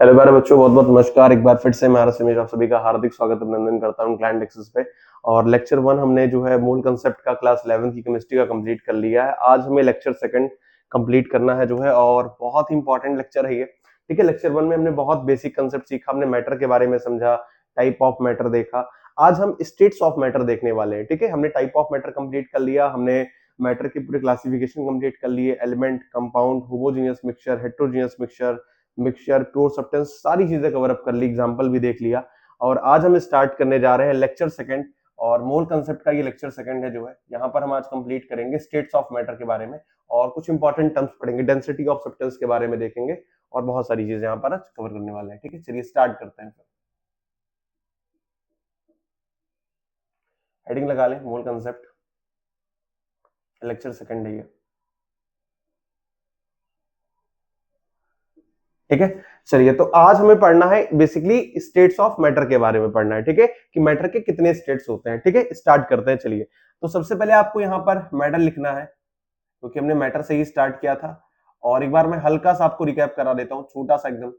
Hello प्यारे बच्चों, बहुत बहुत नमस्कार। एक बार फिर से मैं आरएस आप सभी का हार्दिक स्वागत अभिनंदन करता हूं क्लाइंट एक्सेस पे। और लेक्चर 1 हमने जो है मूल कंसेप्ट का क्लास 11 की केमिस्ट्री का कंप्लीट कर लिया है। आज हमें लेक्चर 2 कंप्लीट करना है जो है, और बहुत ही इंपॉर्टेंट लेक्चर है ये। ठीक है, लेक्चर 1 में हमने बहुत बेसिक कंसेप्ट सीखा, हमने मैटर के बारे में समझा, टाइप ऑफ मैटर देखा। आज हम स्टेट्स ऑफ मैटर देखने वाले हैं। ठीक है, हमने टाइप ऑफ मैटर कंप्लीट कर लिया, हमने मैटर की पूरी क्लासिफिकेशन कंप्लीट कर ली है, element, compound, homogeneous mixture, heterogeneous mixture, mixture, pure substance, सारी चीजें कवर अप कर ली, एग्जांपल भी देख लिया। और आज हम स्टार्ट करने जा रहे हैं लेक्चर 2, और मोल कंसेप्ट का ये लेक्चर 2 है जो है। यहाँ पर हम आज कंप्लीट करेंगे स्टेट्स ऑफ मैटर के बारे में, और कुछ इंपॉर्टेंट टर्म्स पढ़ेंगे, डेंसिटी ऑफ सब्सटेंस के बारे में देखेंगे, और बहुत सारी चीजें यहाँ पर आज कवर करने वाले हैं। ठीक है, चलिए स्टार्ट करते हैं। हेडिंग लगा लें, मोल कंसेप्ट, लेक्चर 2 है ये। ठीक है, चलिए तो आज हमें पढ़ना है बेसिकली स्टेट्स ऑफ मैटर के बारे में पढ़ना है। ठीक है, कि मैटर के कितने स्टेट्स होते हैं। ठीक है, स्टार्ट करते हैं। चलिए, तो सबसे पहले आपको यहाँ पर मैटर लिखना है, क्योंकि हमने मैटर से ही स्टार्ट किया था। और एक बार मैं हल्का सा आपको रिकैप करा देता हूँ, छोटा सा एकदम,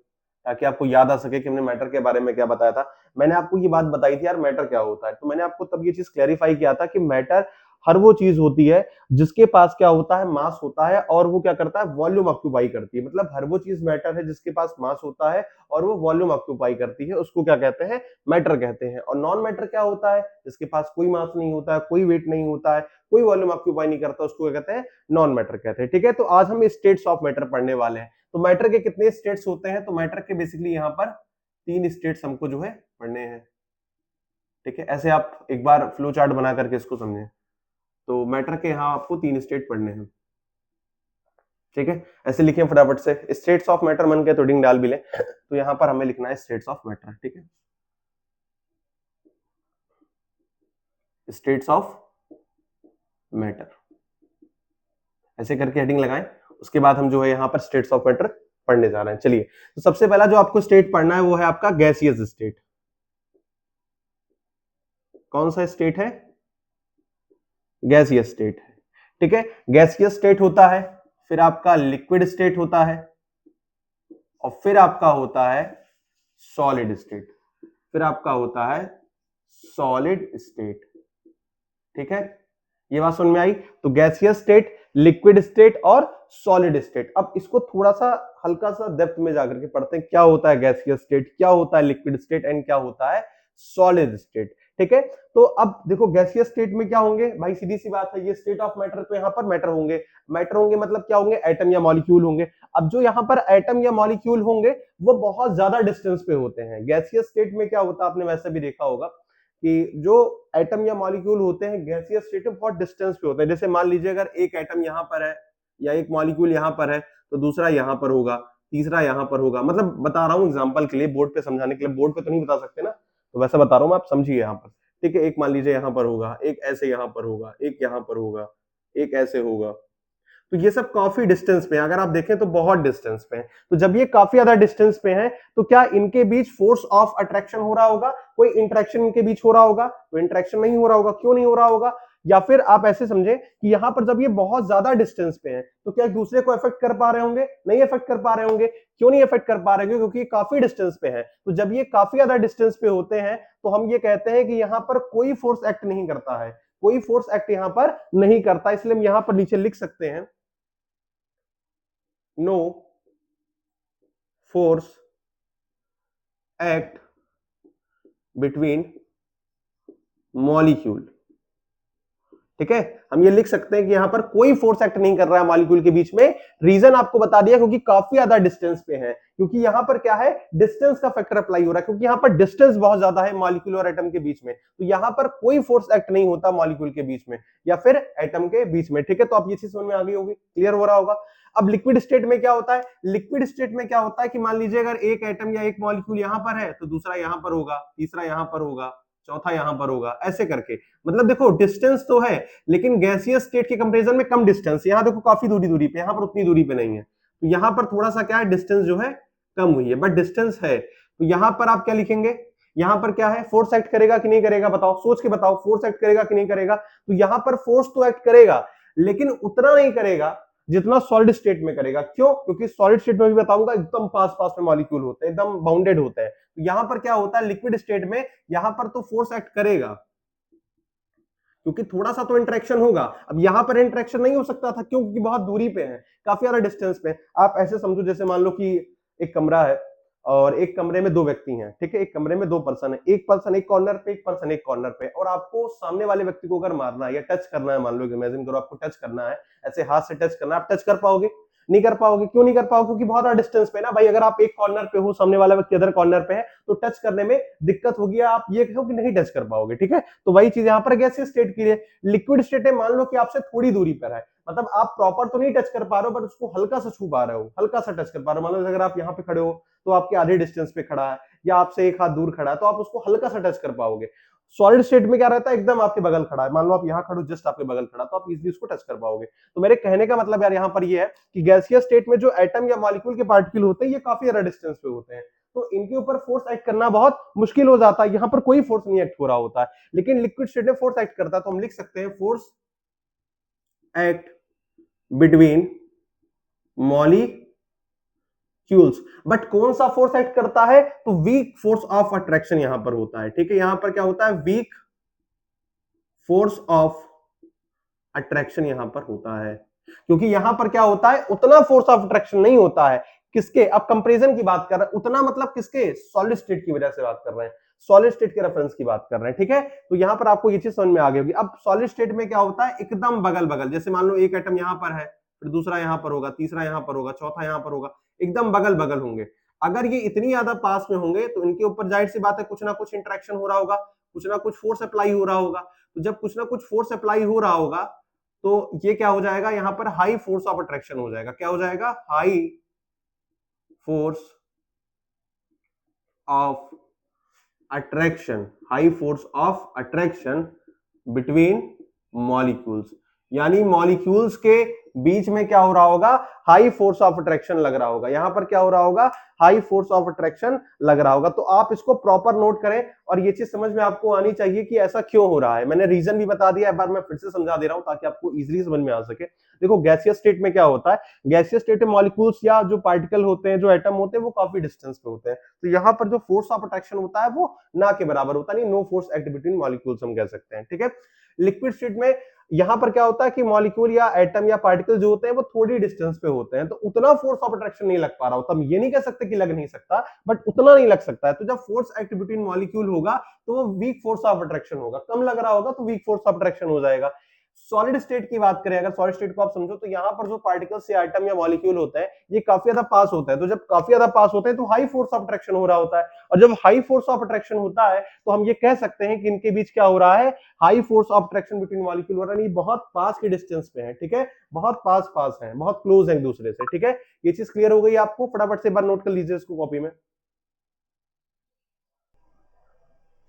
ताकि आपको याद आ सके कि हमने मैटर के बारे में क्या बताया था। मैंने आपको ये बात बताई थी यार, मैटर क्या होता है। तो मैंने आपको तब ये चीज क्लैरिफाई किया था कि मैटर हर वो चीज होती है जिसके पास क्या होता है, मास होता है, और वो क्या करता है, वॉल्यूम ऑक्यूपाई करती है। मतलब हर वो चीज मैटर है जिसके पास मास होता है और वो वॉल्यूम ऑक्यूपाई करती है, उसको क्या कहते हैं, मैटर कहते हैं। और नॉन मैटर क्या होता है, जिसके पास कोई मास नहीं होता है, कोई वेट नहीं होता है, कोई वॉल्यूम ऑक्यूपाई नहीं करता, उसको क्या कहते हैं, नॉन मैटर कहते हैं। ठीक है, तो आज हम स्टेट्स ऑफ मैटर पढ़ने वाले हैं। तो मैटर के कितने स्टेट्स होते हैं, तो मैटर के बेसिकली यहाँ पर 3 स्टेट्स हमको जो है पढ़ने हैं। ठीक है, ऐसे आप एक बार फ्लो चार्ट बना करके इसको समझें। तो मैटर के यहाँ आपको 3 स्टेट पढ़ने हैं। ठीक है, ऐसे लिखें फटाफट से, स्टेट्स ऑफ मैटर मन के तो डिंग डाल भी लें। तो यहाँ पर हमें लिखना है स्टेट्स ऑफ मैटर। ठीक है, स्टेट्स ऑफ मैटर, ऐसे करके हेडिंग लगाएं। उसके बाद हम जो है यहाँ पर स्टेट्स ऑफ मैटर पढ़ने जा रहे हैं। चलिए, तो सबसे पहला जो आपको स्टेट पढ़ना है वो है आपका गैसियस स्टेट। कौन सा स्टेट है, गैसियस स्टेट है। ठीक है, गैसियस स्टेट होता है, फिर आपका लिक्विड स्टेट होता है, और फिर आपका होता है सॉलिड स्टेट। फिर आपका होता है सॉलिड स्टेट। ठीक है, ये बात समझ में आई। तो गैसियस स्टेट, लिक्विड स्टेट और सॉलिड स्टेट। अब इसको थोड़ा सा हल्का सा डेप्थ में जाकर के पढ़ते हैं, क्या होता है गैसियस स्टेट, क्या होता है लिक्विड स्टेट, एंड क्या होता है सॉलिड स्टेट। ठीक है, तो अब देखो गैसियस स्टेट में क्या होंगे भाई, सीधी सी बात है, ये स्टेट ऑफ मैटर, तो यहाँ पर मैटर होंगे। मैटर होंगे मतलब क्या होंगे, एटम या मॉलिक्यूल होंगे। अब जो यहाँ पर एटम या मॉलिक्यूल होंगे वो बहुत ज्यादा डिस्टेंस पे होते हैं। गैसियस स्टेट में क्या होता है, आपने वैसे भी देखा होगा कि जो एटम या मॉलिक्यूल होते हैं गैसियस स्टेट में बहुत डिस्टेंस पे होते हैं। जैसे मान लीजिए अगर एक एटम यहाँ पर है या एक मॉलिक्यूल यहाँ पर है, तो दूसरा यहाँ पर होगा, तीसरा यहाँ पर होगा। मतलब बता रहा हूँ एग्जांपल के लिए, बोर्ड पे समझाने के लिए, बोर्ड पे तो नहीं बता सकते ना, तो वैसा बता रहा हूँ, आप समझिए यहाँ पर। ठीक है, एक मान लीजिए यहाँ पर होगा, एक ऐसे यहाँ पर होगा, एक यहाँ पर होगा, एक ऐसे होगा। तो ये सब काफी डिस्टेंस पे है, अगर आप देखें तो बहुत डिस्टेंस पे है। तो जब ये काफी ज्यादा डिस्टेंस पे है, तो क्या इनके बीच फोर्स ऑफ अट्रैक्शन हो रहा होगा, कोई इंटरेक्शन इनके बीच हो रहा होगा? तो इंटरेक्शन नहीं हो रहा होगा। क्यों नहीं हो रहा होगा? या फिर आप ऐसे समझे कि यहां पर जब ये बहुत ज्यादा डिस्टेंस पे है, तो क्या एक दूसरे को इफेक्ट कर पा रहे होंगे? नहीं इफेक्ट कर पा रहे होंगे। क्यों नहीं इफेक्ट कर पा रहे होंगे? क्योंकि ये काफी डिस्टेंस पे है। तो जब ये काफी ज्यादा डिस्टेंस पे होते हैं, तो हम ये कहते हैं कि यहां पर कोई फोर्स एक्ट नहीं करता है, कोई फोर्स एक्ट यहां पर नहीं करता। इसलिए हम यहां पर नीचे लिख सकते हैं, no force act between molecule. ठीक है, हम ये लिख सकते हैं कि यहां पर कोई फोर्स एक्ट नहीं कर रहा है मॉलिक्यूल के बीच में। रीजन आपको बता दिया, क्योंकि काफी ज्यादा डिस्टेंस पे है। क्योंकि यहां पर क्या है, डिस्टेंस का फैक्टर अप्लाई हो रहा है, क्योंकि यहां पर डिस्टेंस बहुत ज्यादा है मॉलिक्यूल और एटम के बीच में। तो यहां पर कोई फोर्स एक्ट नहीं होता मॉलिक्यूल के बीच में या फिर एटम के बीच में। ठीक है, तो आप ये चीज समझ में आ गई होगी, क्लियर हो रहा होगा। अब लिक्विड स्टेट में क्या होता है, लिक्विड स्टेट में क्या होता है कि मान लीजिए अगर एक एटम या एक मॉलिक्यूल यहां पर है, तो दूसरा यहां पर होगा, तीसरा यहां पर होगा, चौथा यहां पर होगा, ऐसे करके। मतलब देखो डिस्टेंस तो है, लेकिन गैसियस स्टेट के कंपैरिजन में कम डिस्टेंस। यहां देखो काफी दूरी दूरी पे, यहां पर उतनी दूरी पे नहीं है। तो यहां पर थोड़ा सा क्या है, डिस्टेंस जो है कम हुई है, बट डिस्टेंस है। तो यहां पर आप क्या लिखेंगे, यहां पर क्या है, फोर्स एक्ट करेगा कि नहीं करेगा, बताओ, सोच के बताओ, फोर्स एक्ट करेगा कि नहीं करेगा? तो यहां पर फोर्स तो एक्ट करेगा, लेकिन उतना नहीं करेगा जितना सॉलिड स्टेट में करेगा। क्यों? क्योंकि सॉलिड स्टेट में भी बताऊंगा एकदम पास पास में मॉलिक्यूल होते हैं, एकदम बाउंडेड होते हैं। तो यहां पर क्या होता है, लिक्विड स्टेट में यहां पर तो फोर्स एक्ट करेगा क्योंकि थोड़ा सा तो इंटरेक्शन होगा। अब यहां पर इंटरेक्शन नहीं हो सकता था, क्यों? क्योंकि बहुत दूरी पे है, काफी ज्यादा डिस्टेंस पे। आप ऐसे समझो जैसे मान लो कि एक कमरा है और एक कमरे में दो व्यक्ति हैं, ठीक है, एक कमरे में दो पर्सन है, एक पर्सन एक कॉर्नर पे, एक पर्सन एक कॉर्नर पे, और आपको सामने वाले व्यक्ति को अगर मारना है या टच करना है, मान लो इमेजिन करो आपको टच करना है, ऐसे हाथ से टच करना है, आप टच कर पाओगे? नहीं कर पाओगे। क्यों नहीं कर पाओगे? क्योंकि बहुत ज्यादा डिस्टेंस पे ना भाई। अगर आप एक कॉर्नर पे हो, सामने वाला व्यक्ति अदर कॉर्नर पे है, तो टच करने में दिक्कत होगी, आप ये कहो कि नहीं टच कर पाओगे, ठीक है। तो वही चीज यहाँ पर गैसीय स्टेट के लिए। लिक्विड स्टेट है, मान लो कि आपसे थोड़ी दूरी पर है, मतलब आप प्रॉपर तो नहीं टच कर पा रहे हो, बट उसको हल्का सा छू पा रहे हो, हल्का सा टच कर पा रहे हो। मान लो अगर आप यहाँ पे खड़े हो तो आपके आधे डिस्टेंस पे खड़ा है, या आपसे एक हाथ दूर खड़ा है, तो आप उसको हल्का सा टच कर पाओगे। सॉलिड स्टेट में क्या रहता है, एकदम आपके बगल खड़ा है, मान लो आप यहाँ खड़ो, जस्ट आपके बगल खड़ा, तो आप इजीली उसको टच कर पाओगे। तो मेरे कहने का मतलब यार यहाँ पर ये है कि गैसियस स्टेट में जो एटम या मॉलिक्यूल के पार्टिकल होते हैं, ये काफी ज्यादा डिस्टेंस पे होते हैं, तो इनके ऊपर फोर्स एक्ट करना बहुत मुश्किल हो जाता है। यहाँ पर कोई फोर्स नहीं एक्ट हो रहा होता है, लेकिन लिक्विड स्टेट में फोर्स एक्ट करता है। तो हम लिख सकते हैं force act between molecules. But कौन सा फोर्स एक्ट करता है? तो वीक फोर्स ऑफ अट्रैक्शन यहां पर होता है, ठीक है। यहां पर क्या होता है, वीक फोर्स ऑफ अट्रैक्शन यहां पर होता है, क्योंकि यहां पर क्या होता है, उतना फोर्स ऑफ अट्रैक्शन नहीं होता है। किसके? अब कंपैरिजन की बात कर रहे हैं, उतना मतलब किसके? सॉलिड स्टेट की वजह से बात कर रहे हैं, सॉलिड स्टेट के रेफरेंस की बात कर रहे हैं, ठीक है। तो यहां पर आपको ये चीज समझ में आ गई होगी। अब सॉलिड स्टेट में क्या होता है, एकदम बगल बगल, जैसे मान लो एक एटम यहां पर है, फिर दूसरा यहां पर होगा, तीसरा यहां पर होगा, चौथा यहां पर होगा, एकदम बगल बगल होंगे। अगर ये इतनी ज्यादा पास में होंगे तो इनके ऊपर जाहिर सी बात है कुछ ना कुछ इंटरेक्शन हो रहा होगा, कुछ ना कुछ फोर्स अप्लाई हो रहा होगा। तो जब कुछ ना कुछ फोर्स अप्लाई हो रहा होगा तो ये क्या हो जाएगा, यहां पर हाई फोर्स ऑफ अट्रैक्शन हो जाएगा। क्या हो जाएगा? High force of attraction, high force of attraction between molecules. यानी मॉलिक्यूल्स के बीच में क्या हो रहा होगा, हाई फोर्स ऑफ अट्रैक्शन लग रहा होगा। यहां पर क्या हो रहा होगा, हाई फोर्स ऑफ अट्रैक्शन लग रहा होगा। तो आप इसको प्रॉपर नोट करें, और ये चीज समझ में आपको आनी चाहिए कि ऐसा क्यों हो रहा है। मैंने रीजन भी बता दिया, एक बार मैं फिर से समझा दे रहा हूं ताकि आपको इजीली समझ में आ सके। देखो गैसियस स्टेट में क्या होता है, गैसियस स्टेट में मॉलिक्यूल्स या जो पार्टिकल होते हैं, जो एटम होते हैं, वो काफी डिस्टेंस पे होते हैं। तो यहां पर जो फोर्स ऑफ अट्रैक्शन होता है वो ना के बराबर होता है, no force act between molecules हम कह सकते हैं, ठीक है। लिक्विड स्टेट में यहां पर क्या होता है कि मॉलिक्यूल या एटम या पार्टिकल जो होते हैं वो थोड़ी डिस्टेंस पे होते हैं, तो उतना फोर्स ऑफ अट्रैक्शन नहीं लग पा रहा होता। हम ये नहीं कह सकते कि लग नहीं सकता, बट उतना नहीं लग सकता है। तो जब फोर्स एक्ट बिटवीन मॉलिक्यूल होगा तो वो वीक फोर्स ऑफ अट्रैक्शन होगा, कम लग रहा होगा तो वीक फोर्स ऑफ अट्रैक्शन हो जाएगा। सॉलिड स्टेट की बात करें, अगर सॉलिड स्टेट को आप समझो, तो यहां पर जो पार्टिकल्स या एटम या मॉलिक्यूल होता है ये काफी ज्यादा पास होता है। तो जब काफी ज्यादा पास होते हैं तो हाई फोर्स ऑफ अट्रैक्शन हो रहा होता है, और जब हाई फोर्स ऑफ अट्रैक्शन होता है तो हम ये कह सकते हैं कि इनके बीच क्या हो रहा है, high force of attraction between molecule हो रहा है। ये बहुत पास के डिस्टेंस पे है, ठीक है, बहुत पास पास है, बहुत क्लोज है एक दूसरे से, ठीक है। ये चीज क्लियर हो गई आपको? फटाफट से एक बार नोट कर लीजिए इसको कॉपी में।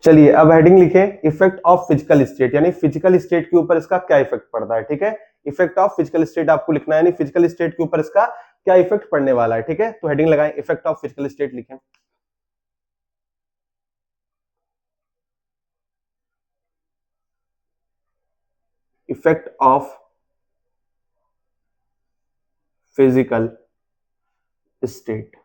चलिए अब हेडिंग लिखे, इफेक्ट ऑफ फिजिकल स्टेट, यानी फिजिकल स्टेट के ऊपर इसका क्या इफेक्ट पड़ता है, ठीक है। इफेक्ट ऑफ फिजिकल स्टेट आपको लिखना है, यानी फिजिकल स्टेट के ऊपर इसका क्या इफेक्ट पड़ने वाला है, ठीक है। तो हेडिंग लगाएं, इफेक्ट ऑफ फिजिकल स्टेट लिखें। इफेक्ट ऑफ फिजिकल स्टेट,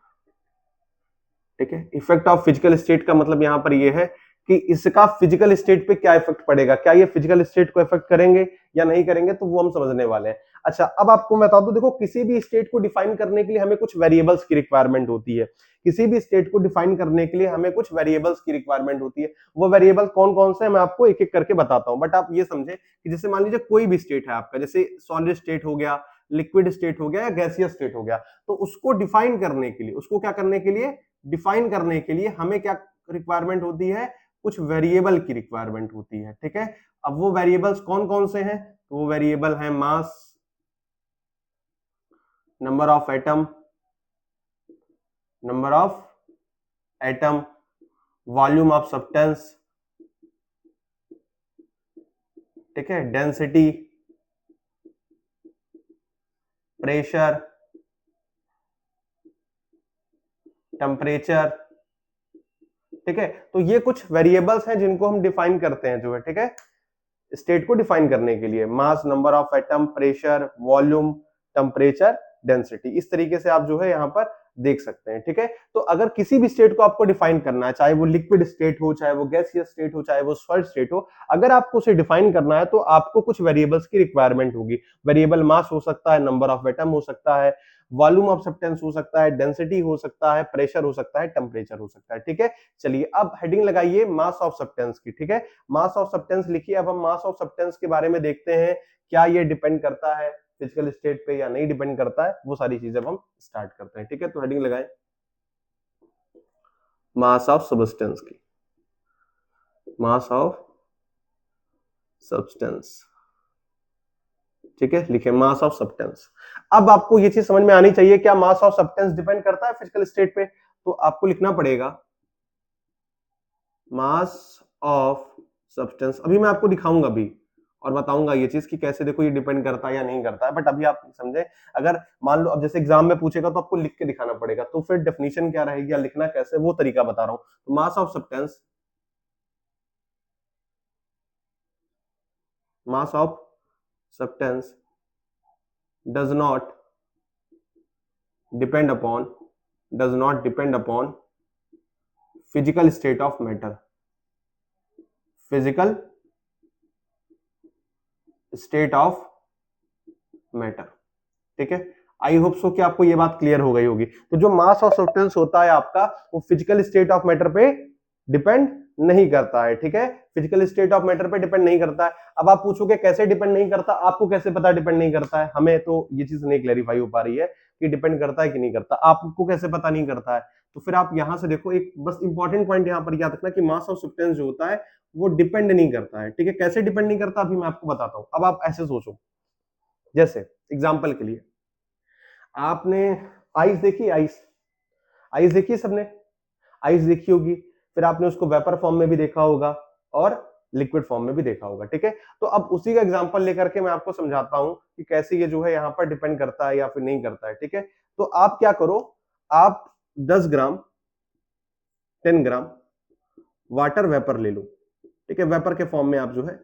ठीक है। इफेक्ट ऑफ फिजिकल स्टेट का मतलब यहां पर यह है कि इसका फिजिकल स्टेट पे क्या इफेक्ट पड़ेगा, क्या ये फिजिकल स्टेट को इफेक्ट करेंगे या नहीं करेंगे, तो वो हम समझने वाले हैं। अच्छा, अब आपको मैं बता दूं, देखो किसी भी स्टेट को डिफाइन करने के लिए हमें कुछ वेरिएबल्स की रिक्वायरमेंट होती है। किसी भी स्टेट को डिफाइन करने के लिए हमें कुछ वेरिएबल्स की रिक्वायरमेंट होती है। वो वेरिएबल कौन कौन से हैं मैं आपको एक एक करके बताता हूं, बट आप ये समझे कि जैसे मान लीजिए कोई भी स्टेट है आपका, जैसे सॉलिड स्टेट हो गया, लिक्विड स्टेट हो गया या गैसियस स्टेट हो गया, तो उसको डिफाइन करने के लिए, उसको क्या करने के लिए, डिफाइन करने के लिए हमें क्या रिक्वायरमेंट होती है, कुछ वेरिएबल की रिक्वायरमेंट होती है, ठीक है। अब वो वेरिएबल्स कौन कौन से हैं, तो वो वेरिएबल हैं mass, number of atom, number of atom, volume of substance, ठीक है, डेंसिटी, प्रेशर, टेम्परेचर, ठीक है। तो ये कुछ वेरिएबल्स हैं जिनको हम डिफाइन करते हैं, जो है, ठीक है, स्टेट को डिफाइन करने के लिए। Mass, number of atom, pressure, volume, temperature, density. इस तरीके से आप जो है यहाँ पर देख सकते हैं, ठीक है। तो अगर किसी भी स्टेट को आपको डिफाइन करना है, चाहे वो लिक्विड स्टेट हो, चाहे वो गैसियस स्टेट हो, चाहे वो सॉलिड स्टेट हो, अगर आपको उसे डिफाइन करना है तो आपको कुछ वेरिएबल्स की रिक्वायरमेंट होगी। वेरिएबल मास हो सकता है, नंबर ऑफ एटम हो सकता है, वॉल्यूम ऑफ सब्सटेंस हो सकता है, डेंसिटी हो सकता है, प्रेशर हो सकता है, टेम्परेचर हो सकता है, ठीक है। चलिए अब हेडिंग लगाइए मास ऑफ सब्सटेंस की, ठीक है। मास ऑफ सब्सटेंस लिखिए। अब हम मास ऑफ सब्सटेंस के बारे में देखते हैं, क्या ये डिपेंड करता है फिजिकल स्टेट पे या नहीं डिपेंड करता है, वो सारी चीजें हम स्टार्ट करते हैं, ठीक है। तो हेडिंग लगाएं मास ऑफ सब्सटेंस की, मास ऑफ सब्सटेंस, ठीक है। लिखे मास ऑफ सब्सटेंस। अब आपको ये चीज समझ में आनी चाहिए, क्या मास ऑफ सब्सटेंस डिपेंड करता है फिजिकल स्टेट पे, तो आपको लिखना पड़ेगा मास ऑफ सब्सटेंस। अभी मैं आपको दिखाऊंगा भी और बताऊंगा ये चीज कि कैसे देखो ये डिपेंड करता है या नहीं करता है, बट अभी आप समझे। अगर मान लो अब जैसे एग्जाम में पूछेगा तो आपको लिख के दिखाना पड़ेगा, तो फिर डेफिनेशन क्या रहेगी या लिखना कैसे, वो तरीका बता रहा हूं। तो मास of substance, mass of substance does not depend upon physical state of matter, physical state of matter, ठीक है। आई होप सो कि आपको ये बात क्लियर हो गई होगी। तो जो मास ऑफ सब्सटेंस होता है आपका, वो फिजिकल स्टेट ऑफ मैटर पे डिपेंड नहीं करता है, ठीक है। फिजिकल स्टेट ऑफ मैटर पे डिपेंड नहीं करता है। अब आप पूछोगे कैसे डिपेंड नहीं करता, आपको कैसे पता डिपेंड नहीं करता है, हमें तो ये चीज नहीं क्लैरिफाई हो पा रही है कि डिपेंड करता है कि नहीं करता, आपको कैसे पता नहीं करता है। तो फिर आप यहां से देखो, एक बस इंपॉर्टेंट पॉइंट यहां पर याद रखना कि मास ऑफ सब्सटेंस जो होता है वो डिपेंड नहीं करता है, ठीक है। कैसे डिपेंड नहीं करता अभी मैं आपको बताता हूं। अब आप ऐसे सोचो, जैसे एग्जाम्पल के लिए आपने आइस देखी, आइस, आइस देखी सबने, आइस देखी होगी, फिर आपने उसको वेपर फॉर्म में भी देखा होगा और लिक्विड फॉर्म में भी देखा होगा, ठीक है। तो अब उसी का एग्जांपल लेकर के मैं आपको समझाता हूं कि कैसे ये जो है यहाँ पर डिपेंड करता है या फिर नहीं करता है, ठीक है। तो आप क्या करो, आप 10 ग्राम 10 ग्राम वाटर वेपर ले लो, ठीक है। वेपर के फॉर्म में आप जो है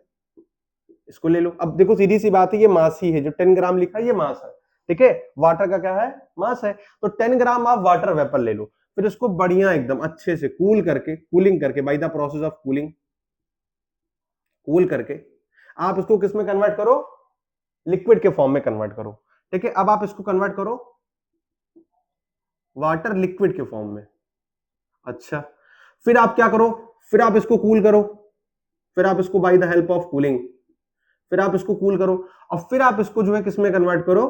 इसको ले लो। अब देखो सीधी सी बात है, ये मास ही है, जो 10 ग्राम लिखा है ये मास है, ठीक है। वाटर का क्या है, मास है। तो 10 ग्राम आप वाटर वेपर ले लो, फिर इसको बढ़िया एकदम अच्छे से कूल करके, कूलिंग करके, by the process of cooling, cool करके आप इसको किस में कन्वर्ट करो, लिक्विड के फॉर्म में कन्वर्ट करो, ठीक है। अब आप इसको कन्वर्ट करो वाटर लिक्विड के फॉर्म में। अच्छा, फिर आप क्या करो, फिर आप इसको कूल करो, फिर आप इसको by the help of cooling, फिर आप इसको कूल करो और फिर आप इसको जो है किसमें कन्वर्ट करो,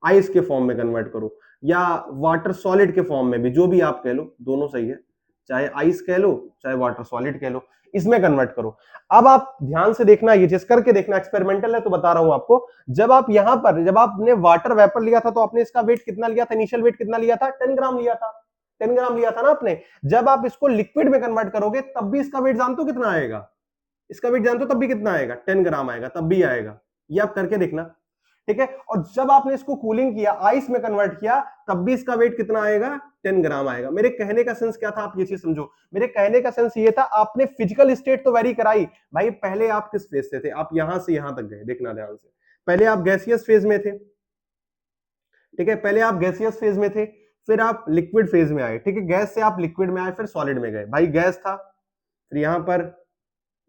आइस के फॉर्म में कन्वर्ट करो या वाटर सॉलिड के फॉर्म में भी, जो भी आप कह लो, दोनों सही है। चाहे आइस कह लो चाहे वाटर सॉलिड कह लो, इसमें कन्वर्ट करो। अब आप ध्यान से देखना, ये चीज करके देखना, एक्सपेरिमेंटल है तो बता रहा हूं आपको। जब आप यहां पर, जब आपने वाटर वेपर लिया था तो आपने इसका वेट कितना लिया था, इनिशियल वेट कितना लिया था, 10 ग्राम लिया था, 10 ग्राम लिया था ना आपने। जब आप इसको लिक्विड में कन्वर्ट करोगे तब भी इसका वेट जानते हो कितना आएगा, इसका वेट जानते हो तब भी कितना आएगा, 10 ग्राम आएगा, तब भी आएगा। ये आप करके देखना, ठीक है। और जब आपने इसको कूलिंग किया, आइस में कन्वर्ट किया, तब भी इसका वेट कितना आएगा, 10 ग्राम आएगा। मेरे कहने का सेंस क्या था, आप ये चीज समझो। मेरे कहने का सेंस ये था, आपने फिजिकल स्टेट तो वेरी कराई भाई। पहले आप किस फेज से थे, आप यहां से यहां तक गए, देखना ध्यान से। पहले आप गैसियस फेज में थे, ठीक है, पहले आप गैसियस फेज में थे, फिर आप लिक्विड फेज में आए, ठीक है। गैस से आप लिक्विड में आए, फिर सॉलिड में गए। भाई गैस था, फिर यहां पर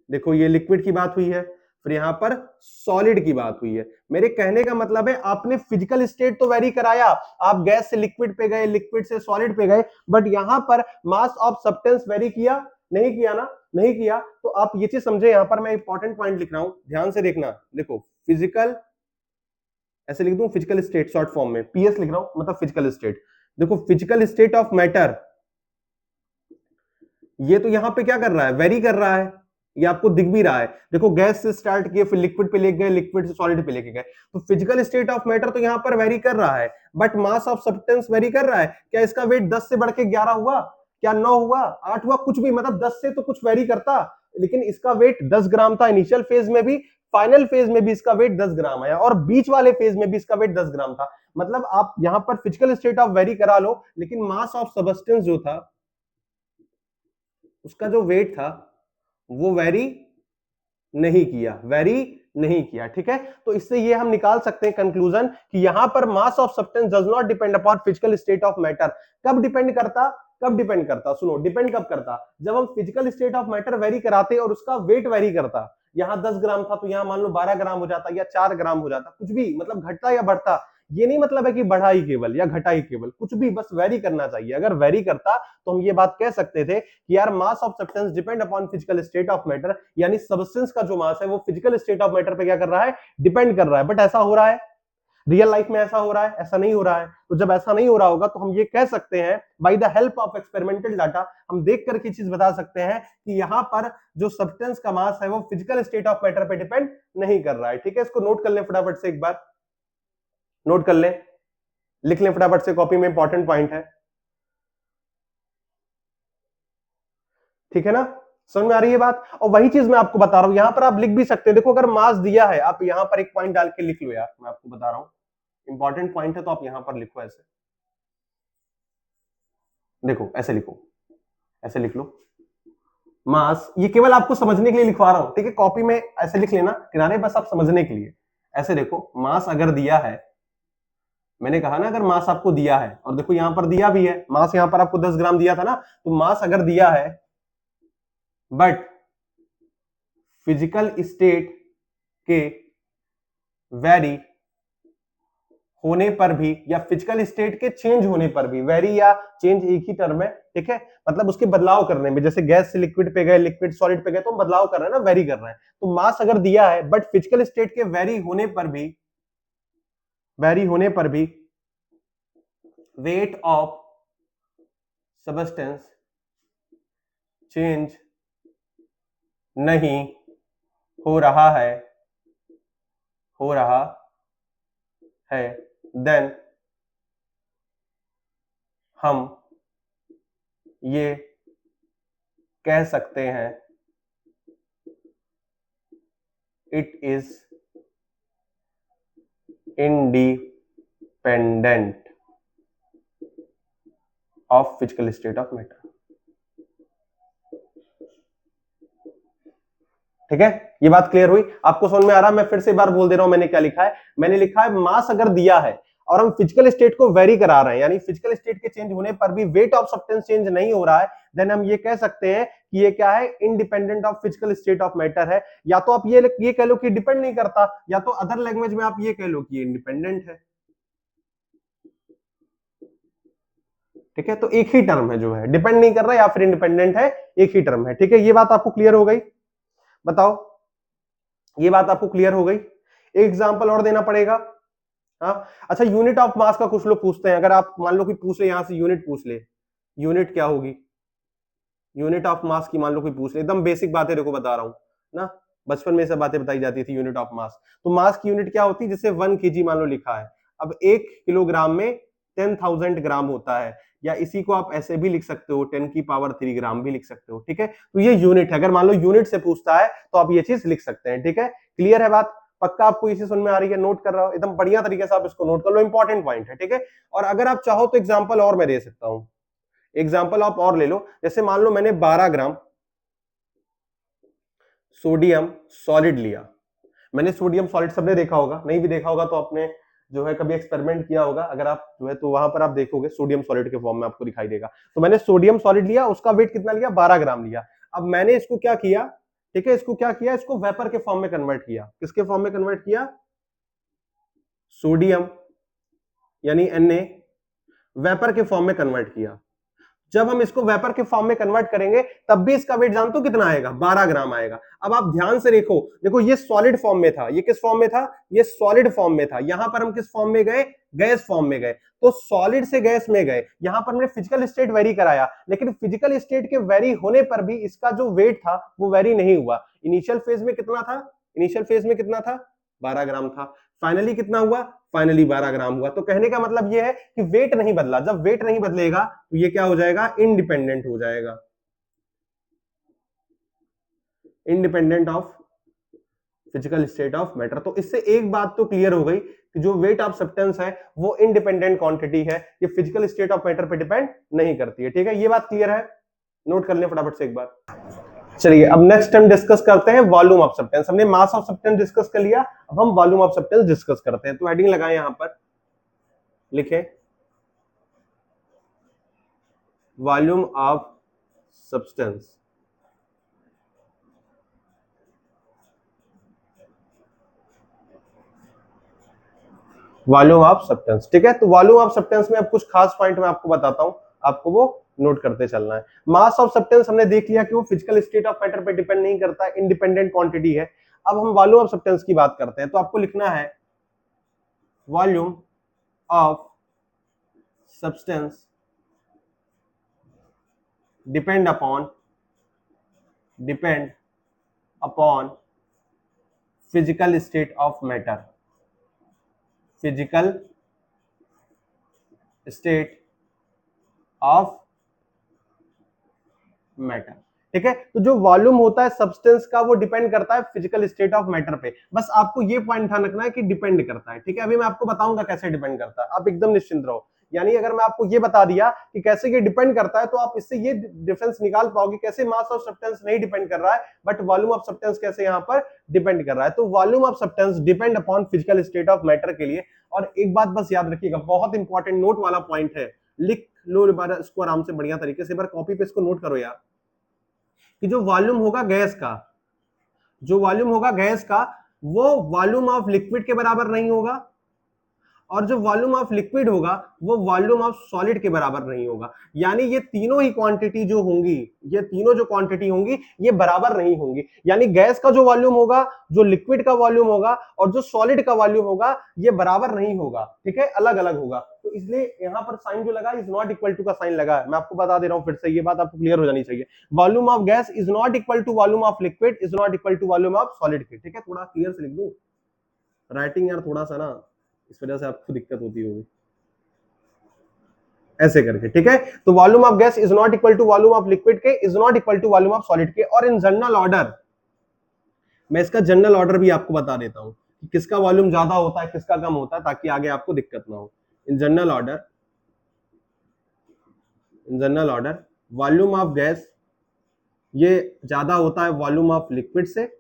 देखो ये लिक्विड की बात हुई है, फिर यहां पर सॉलिड की बात हुई है। मेरे कहने का मतलब है आपने फिजिकल स्टेट तो वेरी कराया, आप गैस से लिक्विड पे गए, लिक्विड से सॉलिड पे गए, बट यहां पर मास ऑफ सब्सटेंस वेरी किया, नहीं किया ना, नहीं किया। तो आप ये चीज समझे, यहां पर मैं इंपॉर्टेंट पॉइंट लिख रहा हूं, ध्यान से देखना। देखो फिजिकल, ऐसे लिख दूं फिजिकल स्टेट शॉर्ट फॉर्म में, पीएस लिख रहा हूं, मतलब फिजिकल स्टेट। देखो फिजिकल स्टेट ऑफ मैटर, ये तो यहां पे क्या कर रहा है, वेरी कर रहा है, ये आपको दिख भी रहा है। देखो गैस से स्टार्ट किए, फिर लिक्विड पे लेके गए, लिक्विड से सॉलिड पे लेके गए, तो फिजिकल स्टेट ऑफ मैटर तो यहां पर वेरी कर रहा है, but mass of substance very कर रहा है। क्या इसका वेट 10 से बढ़ के 11 हुआ, क्या 9 हुआ, 8 हुआ, कुछ भी, मतलब 10 से तो कुछ वेरी करता, लेकिन इसका वेट 10 ग्राम था इनिशियल फेज में भी, फाइनल फेज में भी इसका वेट 10 ग्राम आया, और बीच वाले फेज में भी इसका वेट 10 ग्राम था। मतलब आप यहां पर फिजिकल स्टेट ऑफ वेरी करा लो, लेकिन मास ऑफ सब्सटेंस जो था, उसका जो वेट था वो वेरी नहीं किया, वेरी नहीं किया। ठीक है, तो इससे ये हम निकाल सकते हैं कंक्लूजन कि यहां पर मास of substance does not depend upon physical state of matter. कब डिपेंड करता, कब डिपेंड करता, सुनो, डिपेंड कब करता, जब हम physical state of matter very कराते और उसका वेट वेरी करता। यहां 10 ग्राम था तो यहां मान लो 12 ग्राम हो जाता या 4 ग्राम हो जाता, कुछ भी, मतलब घटता या बढ़ता। ये नहीं मतलब है कि बढ़ा ही केवल या घटा ही केवल, कुछ भी, बस वेरी करना चाहिए। अगर वेरी करता तो हम ये बात कह सकते थे कि यार मास of substance depend upon physical state of matter, यानी सब्सटेंस का जो मास है वो फिजिकल स्टेट ऑफ मैटर पे क्या कर रहा है, डिपेंड कर रहा है। बट ऐसा हो रहा है रियल लाइफ में, ऐसा हो रहा है, ऐसा नहीं हो रहा है। तो जब ऐसा नहीं हो रहा होगा तो हम ये कह सकते हैं by the help of experimental data, हम देख करके चीज बता सकते हैं कि यहां पर जो सब्सटेंस का मास है वो फिजिकल स्टेट ऑफ मैटर पे डिपेंड नहीं कर रहा है। ठीक है, इसको नोट कर लें फटाफट से, एक बार नोट कर लें, लिख लें फटाफट से, कॉपी में इंपॉर्टेंट पॉइंट है। ठीक है ना, समझ में आ रही है बात। और वही चीज मैं आपको बता रहा हूं, यहां पर आप लिख भी सकते हैं। देखो अगर मास दिया है, आप यहां पर एक पॉइंट डाल के लिख लो यार, मैं आपको बता रहा हूं इंपॉर्टेंट पॉइंट है, तो आप यहां पर लिखो ऐसे, देखो ऐसे लिखो, ऐसे लिख लो मास, ये केवल आपको समझने के लिए लिखवा रहा हूं। ठीक है, कॉपी में ऐसे लिख लेना किनारे, बस आप समझने के लिए। ऐसे देखो, मास अगर दिया है, मैंने कहा ना अगर मास आपको दिया है, और देखो यहां पर दिया भी है मास, यहां पर आपको 10 ग्राम दिया था ना, तो मास अगर दिया है बट फिजिकल स्टेट के वेरी होने पर भी, या फिजिकल स्टेट के चेंज होने पर भी, वेरी या चेंज एक ही टर्म है। ठीक है, मतलब उसके बदलाव करने में, जैसे गैस से लिक्विड पे गए, लिक्विड सॉलिड पे गए, तो हम बदलाव कर रहे हैं ना, वेरी कर रहे हैं। तो मास अगर दिया है बट फिजिकल स्टेट के वेरी होने पर भी, वेरी होने पर भी वेट ऑफ सबस्टेंस चेंज नहीं हो रहा है, हो रहा है, देन हम ये कह सकते हैं it is independent of physical state of matter. ठीक है, ये बात क्लियर हुई, आपको समझ में आ रहा है। मैं फिर से एक बार बोल दे रहा हूं मैंने क्या लिखा है। मैंने लिखा है मास अगर दिया है और हम फिजिकल स्टेट को वेरी करा रहे हैं, यानी फिजिकल स्टेट के चेंज होने पर भी वेट ऑफ सब्सटेंस चेंज नहीं हो रहा है, देन हम ये कह सकते हैं कि ये क्या है, independent of physical state of matter है। या तो आप ये कह लो कि डिपेंड नहीं करता, या तो अदर लैंग्वेज में आप ये कह लो कि इंडिपेंडेंट है। ठीक है, तो एक ही टर्म है जो है, डिपेंड नहीं कर रहा या फिर इंडिपेंडेंट है, एक ही टर्म है। ठीक है, ये बात आपको क्लियर हो गई, बताओ, ये बात आपको क्लियर हो गई। एक एग्जांपल और देना पड़ेगा। हाँ, अच्छा, यूनिट ऑफ मास का कुछ लोग पूछते हैं, अगर आप मान लो कि पूछ ले, यहां से यूनिट पूछ ले, यूनिट क्या होगी, यूनिट ऑफ मास की मान लो कोई पूछ ले, एकदम बेसिक बातें देखो बता रहा हूं ना, बचपन में सब बातें बताई जाती थी यूनिट ऑफ मास। तो मास की यूनिट क्या होती है, जैसे 1 kg मान लो लिखा है, अब 1 किलोग्राम में 10,000 ग्राम होता है, या इसी को आप ऐसे भी लिख सकते हो 10 की पावर 3 ग्राम भी लिख सकते हो। ठीक है, तो ये यूनिट है, अगर मान लो यूनिट से पूछता है तो आप ये चीज लिख सकते हैं। ठीक है, क्लियर है बात, पक्का आपको इसी सुन में आ रही है, नोट कर रहा हो, एकदम बढ़िया तरीके से आप इसको नोट कर लो, इंपॉर्टेंट पॉइंट है। ठीक है, और अगर आप चाहो तो एग्जांपल और मैं दे सकता हूं, एग्जांपल आप और ले लो, जैसे मान लो मैंने 12 ग्राम सोडियम सॉलिड लिया। मैंने सोडियम सॉलिड, सबने देखा होगा, नहीं भी देखा होगा तो आपने जो है कभी एक्सपेरिमेंट किया होगा, अगर आप जो है तो वहां पर आप देखोगे सोडियम सॉलिड के फॉर्म में आपको दिखाई देगा। तो मैंने सोडियम सॉलिड लिया, उसका वेट कितना लिया, 12 ग्राम लिया। अब मैंने इसको क्या किया, ठीक है, इसको क्या किया, इसको वेपर के फॉर्म में कन्वर्ट किया। किसके फॉर्म में कन्वर्ट किया, सोडियम यानी Na वेपर के फॉर्म में कन्वर्ट किया। जब हम इसको वेपर के फॉर्म में कन्वर्ट करेंगे तब भी इसका वेट जानते हो कितना आएगा, 12 ग्राम आएगा। अब आप ध्यान से देखो, देखो ये सॉलिड फॉर्म में था, ये किस फॉर्म में था, ये सॉलिड फॉर्म में था। यहां पर हम किस फॉर्म में गए, गैस फॉर्म में गए। तो सॉलिड से गैस में गए, यहां पर हमने फिजिकल स्टेट वेरी कराया, लेकिन फिजिकल स्टेट के वेरी होने पर भी इसका जो वेट था वो वेरी नहीं हुआ। इनिशियल फेज में कितना था, इनिशियल फेज में कितना था, 12 ग्राम था। फाइनली कितना हुआ, फाइनली 12 ग्राम हुआ। तो कहने का मतलब यह है कि वेट नहीं बदला। जब वेट नहीं बदलेगा तो ये क्या हो जाएगा, इंडिपेंडेंट हो जाएगा, independent of physical state of matter. तो इससे एक बात तो क्लियर हो गई कि जो वेट ऑफ सब्सटेंस है वो इंडिपेंडेंट क्वांटिटी है, ये फिजिकल स्टेट ऑफ मैटर पे डिपेंड नहीं करती है। ठीक है, ये बात क्लियर है, नोट कर लें फटाफट से एक बार। चलिए अब नेक्स्ट हम डिस्कस करते हैं वॉल्यूम ऑफ सब्सटेंस। हमने मास ऑफ सब्सटेंस डिस्कस कर लिया, अब हम वॉल्यूम ऑफ सब्सटेंस डिस्कस करते हैं। तो हेडिंग लगाएं, यहां पर लिखें volume of substance. Volume of substance, ठीक है। तो वॉल्यूम ऑफ सब्सटेंस में अब कुछ खास पॉइंट मैं आपको बताता हूं, आपको वो नोट करते चलना है। मास ऑफ सब्सटेंस हमने देख लिया कि वो फिजिकल स्टेट ऑफ मैटर पे डिपेंड नहीं करता, इंडिपेंडेंट क्वांटिटी है। अब हम वॉल्यूम ऑफ सब्सटेंस की बात करते हैं। तो आपको लिखना है volume of substance depend upon physical state of matter, physical state of matter, ठीक है। तो जो वॉल्यूम होता है सब्सटेंस का वो डिपेंड करता है फिजिकल स्टेट ऑफ मैटर पे। बस आपको ये पॉइंट ध्यान रखना है कि डिपेंड करता है, ठीक है। अभी मैं आपको बताऊंगा कैसे डिपेंड करता है, आप एकदम निश्चिंत रहो। यानी अगर मैं आपको ये बता दिया कि कैसे ये डिपेंड करता है, तो आप इससे ये डिफरेंस निकाल पाओगे कैसे मास ऑफ सब्सटेंस नहीं डिपेंड कर रहा है बट वॉल्यूम ऑफ सब्सटेंस कैसे यहाँ पर डिपेंड कर रहा है। तो volume of substance depend upon physical state of matter के लिए। और एक बात बस याद रखिएगा, बहुत इंपॉर्टेंट नोट वाला पॉइंट है, लिख लो इसको आराम से बढ़िया तरीके से, एक बार कॉपी पे इसको नोट करो यार, कि जो वॉल्यूम होगा गैस का, जो वॉल्यूम होगा गैस का, वो वॉल्यूम ऑफ लिक्विड के बराबर नहीं होगा, और जो वॉल्यूम ऑफ लिक्विड होगा वो वॉल्यूम ऑफ सॉलिड के बराबर नहीं होगा। यानी ये तीनों ही क्वांटिटी जो होंगी, ये तीनों जो क्वांटिटी होंगी ये बराबर नहीं होंगी। यानी गैस का जो वॉल्यूम होगा, जो लिक्विड का वॉल्यूम होगा और जो सॉलिड का वॉल्यूम होगा ये बराबर नहीं होगा, ठीक है, अलग अलग होगा। तो इसलिए यहां पर साइन जो लगा इज नॉट इक्वल टू का साइन लगा है। मैं आपको बता दे रहा हूं फिर से, ये बात आपको क्लियर हो जानी चाहिए। Volume of gas is not equal to volume of liquid is not equal to volume of solid के, ठीक है। थोड़ा क्लियर से लिख दो, राइटिंग यार थोड़ा सा ना इस वजह से आपको दिक्कत होती होगी, ऐसे करके, ठीक है। तो volume of gas is not equal to volume of liquid के is not equal to volume of solid के। और इन जनरल ऑर्डर, मैं इसका जनरल ऑर्डर भी आपको बता देता हूं कि किसका वॉल्यूम ज्यादा होता है किसका कम होता है, ताकि आगे आपको दिक्कत ना हो। In general order volume of gas ये ज्यादा होता है वॉल्यूम ऑफ लिक्विड से,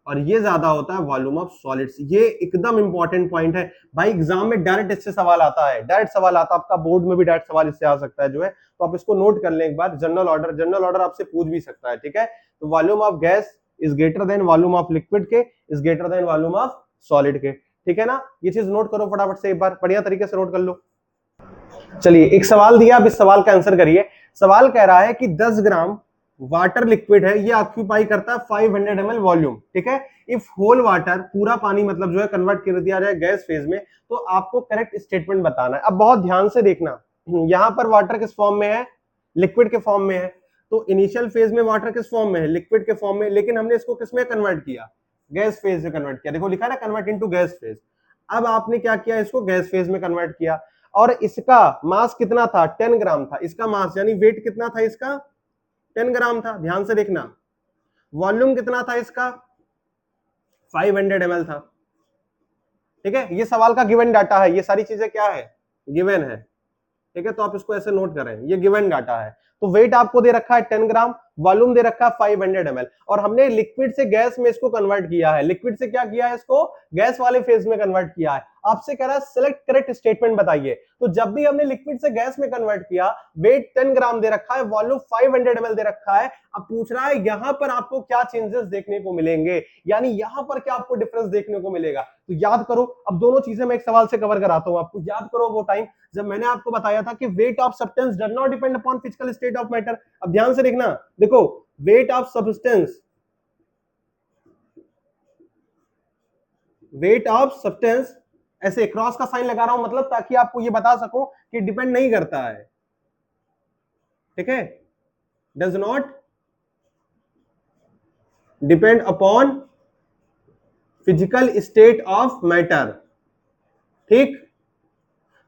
और ये ज्यादा होता है वॉल्यूम ऑफ सॉलिड्स। ये एकदम इंपॉर्टेंट पॉइंट है भाई, एग्जाम में डायरेक्ट इससे सवाल आता है, डायरेक्ट सवाल आता है आपका, बोर्ड में भी डायरेक्ट सवाल इससे आ सकता है जो है। तो आप इसको नोट कर लें एक बार, जनरल ऑर्डर आपसे पूछ भी सकता है, ठीक है। तो volume of gas is greater than volume of liquid के is greater than volume of solid के, ठीक है ना। ये चीज नोट करो फटाफट से, एक बार बढ़िया तरीके से नोट कर लो। चलिए एक सवाल दिया, अब इस सवाल का आंसर करिए। सवाल कह रहा है कि 10 ग्राम वाटर लिक्विड है, ये ऑक्यूपाई करता है 500 ml वॉल्यूम, ठीक है। इफ होल वाटर, पूरा पानी मतलब जो है कन्वर्ट कर दिया जाए गैस फेज में, तो आपको करेक्ट स्टेटमेंट बताना है। अब बहुत ध्यान से देखना, यहां पर वाटर किस फॉर्म में है, लिक्विड के फॉर्म में है। तो इनिशियल फेज में वाटर किस फॉर्म में है, लिक्विड के फॉर्म में, लेकिन हमने इसको किस में कन्वर्ट किया, गैस फेज में कन्वर्ट किया। देखो लिखा है ना कन्वर्ट इनटू गैस फेज। अब आपने क्या किया, इसको गैस फेज में कन्वर्ट किया, और इसका मास कितना था, 10 ग्राम था इसका मास, यानी वेट कितना था इसका, 10 ग्राम था। ध्यान से देखना, वॉल्यूम कितना था इसका, 500 ml था, ठीक है। ये सवाल का गिवन डाटा है, ये सारी चीजें क्या है, गिवन है, ठीक है। तो आप इसको ऐसे नोट करें, ये गिवन डाटा है। तो वेट आपको दे रखा है 10 ग्राम, वॉल्यूम दे रखा है 500 ml, और हमने लिक्विड से गैस में इसको कन्वर्ट किया है। लिक्विड से क्या किया है, इसको गैस वाले फेज में कन्वर्ट किया है। आपसे कह रहा है सिलेक्ट करेक्ट स्टेटमेंट बताइए। तो जब भी हमने लिक्विड से गैस में कन्वर्ट किया, वेट 10 ग्राम दे रखा है, वॉल्यूम 500 ml दे रखा है। अब पूछ रहा है यहां पर आपको क्या चेंजेस देखने को मिलेंगे, यानी यहां पर क्या आपको डिफरेंस देखने को मिलेगा। तो याद करो, अब दोनों चीजें मैं एक सवाल से कवर कराता हूं आपको। याद करो वो टाइम जब मैंने आपको बताया था कि weight of substance does not depend upon physical state of matter. अब ध्यान से देखना, देखो वेट ऑफ सब्सटेंस, ऐसे क्रॉस का साइन लगा रहा हूं, मतलब ताकि आपको ये बता सकूं कि डिपेंड नहीं करता है, ठीक है, does not depend upon physical state of matter, ठीक।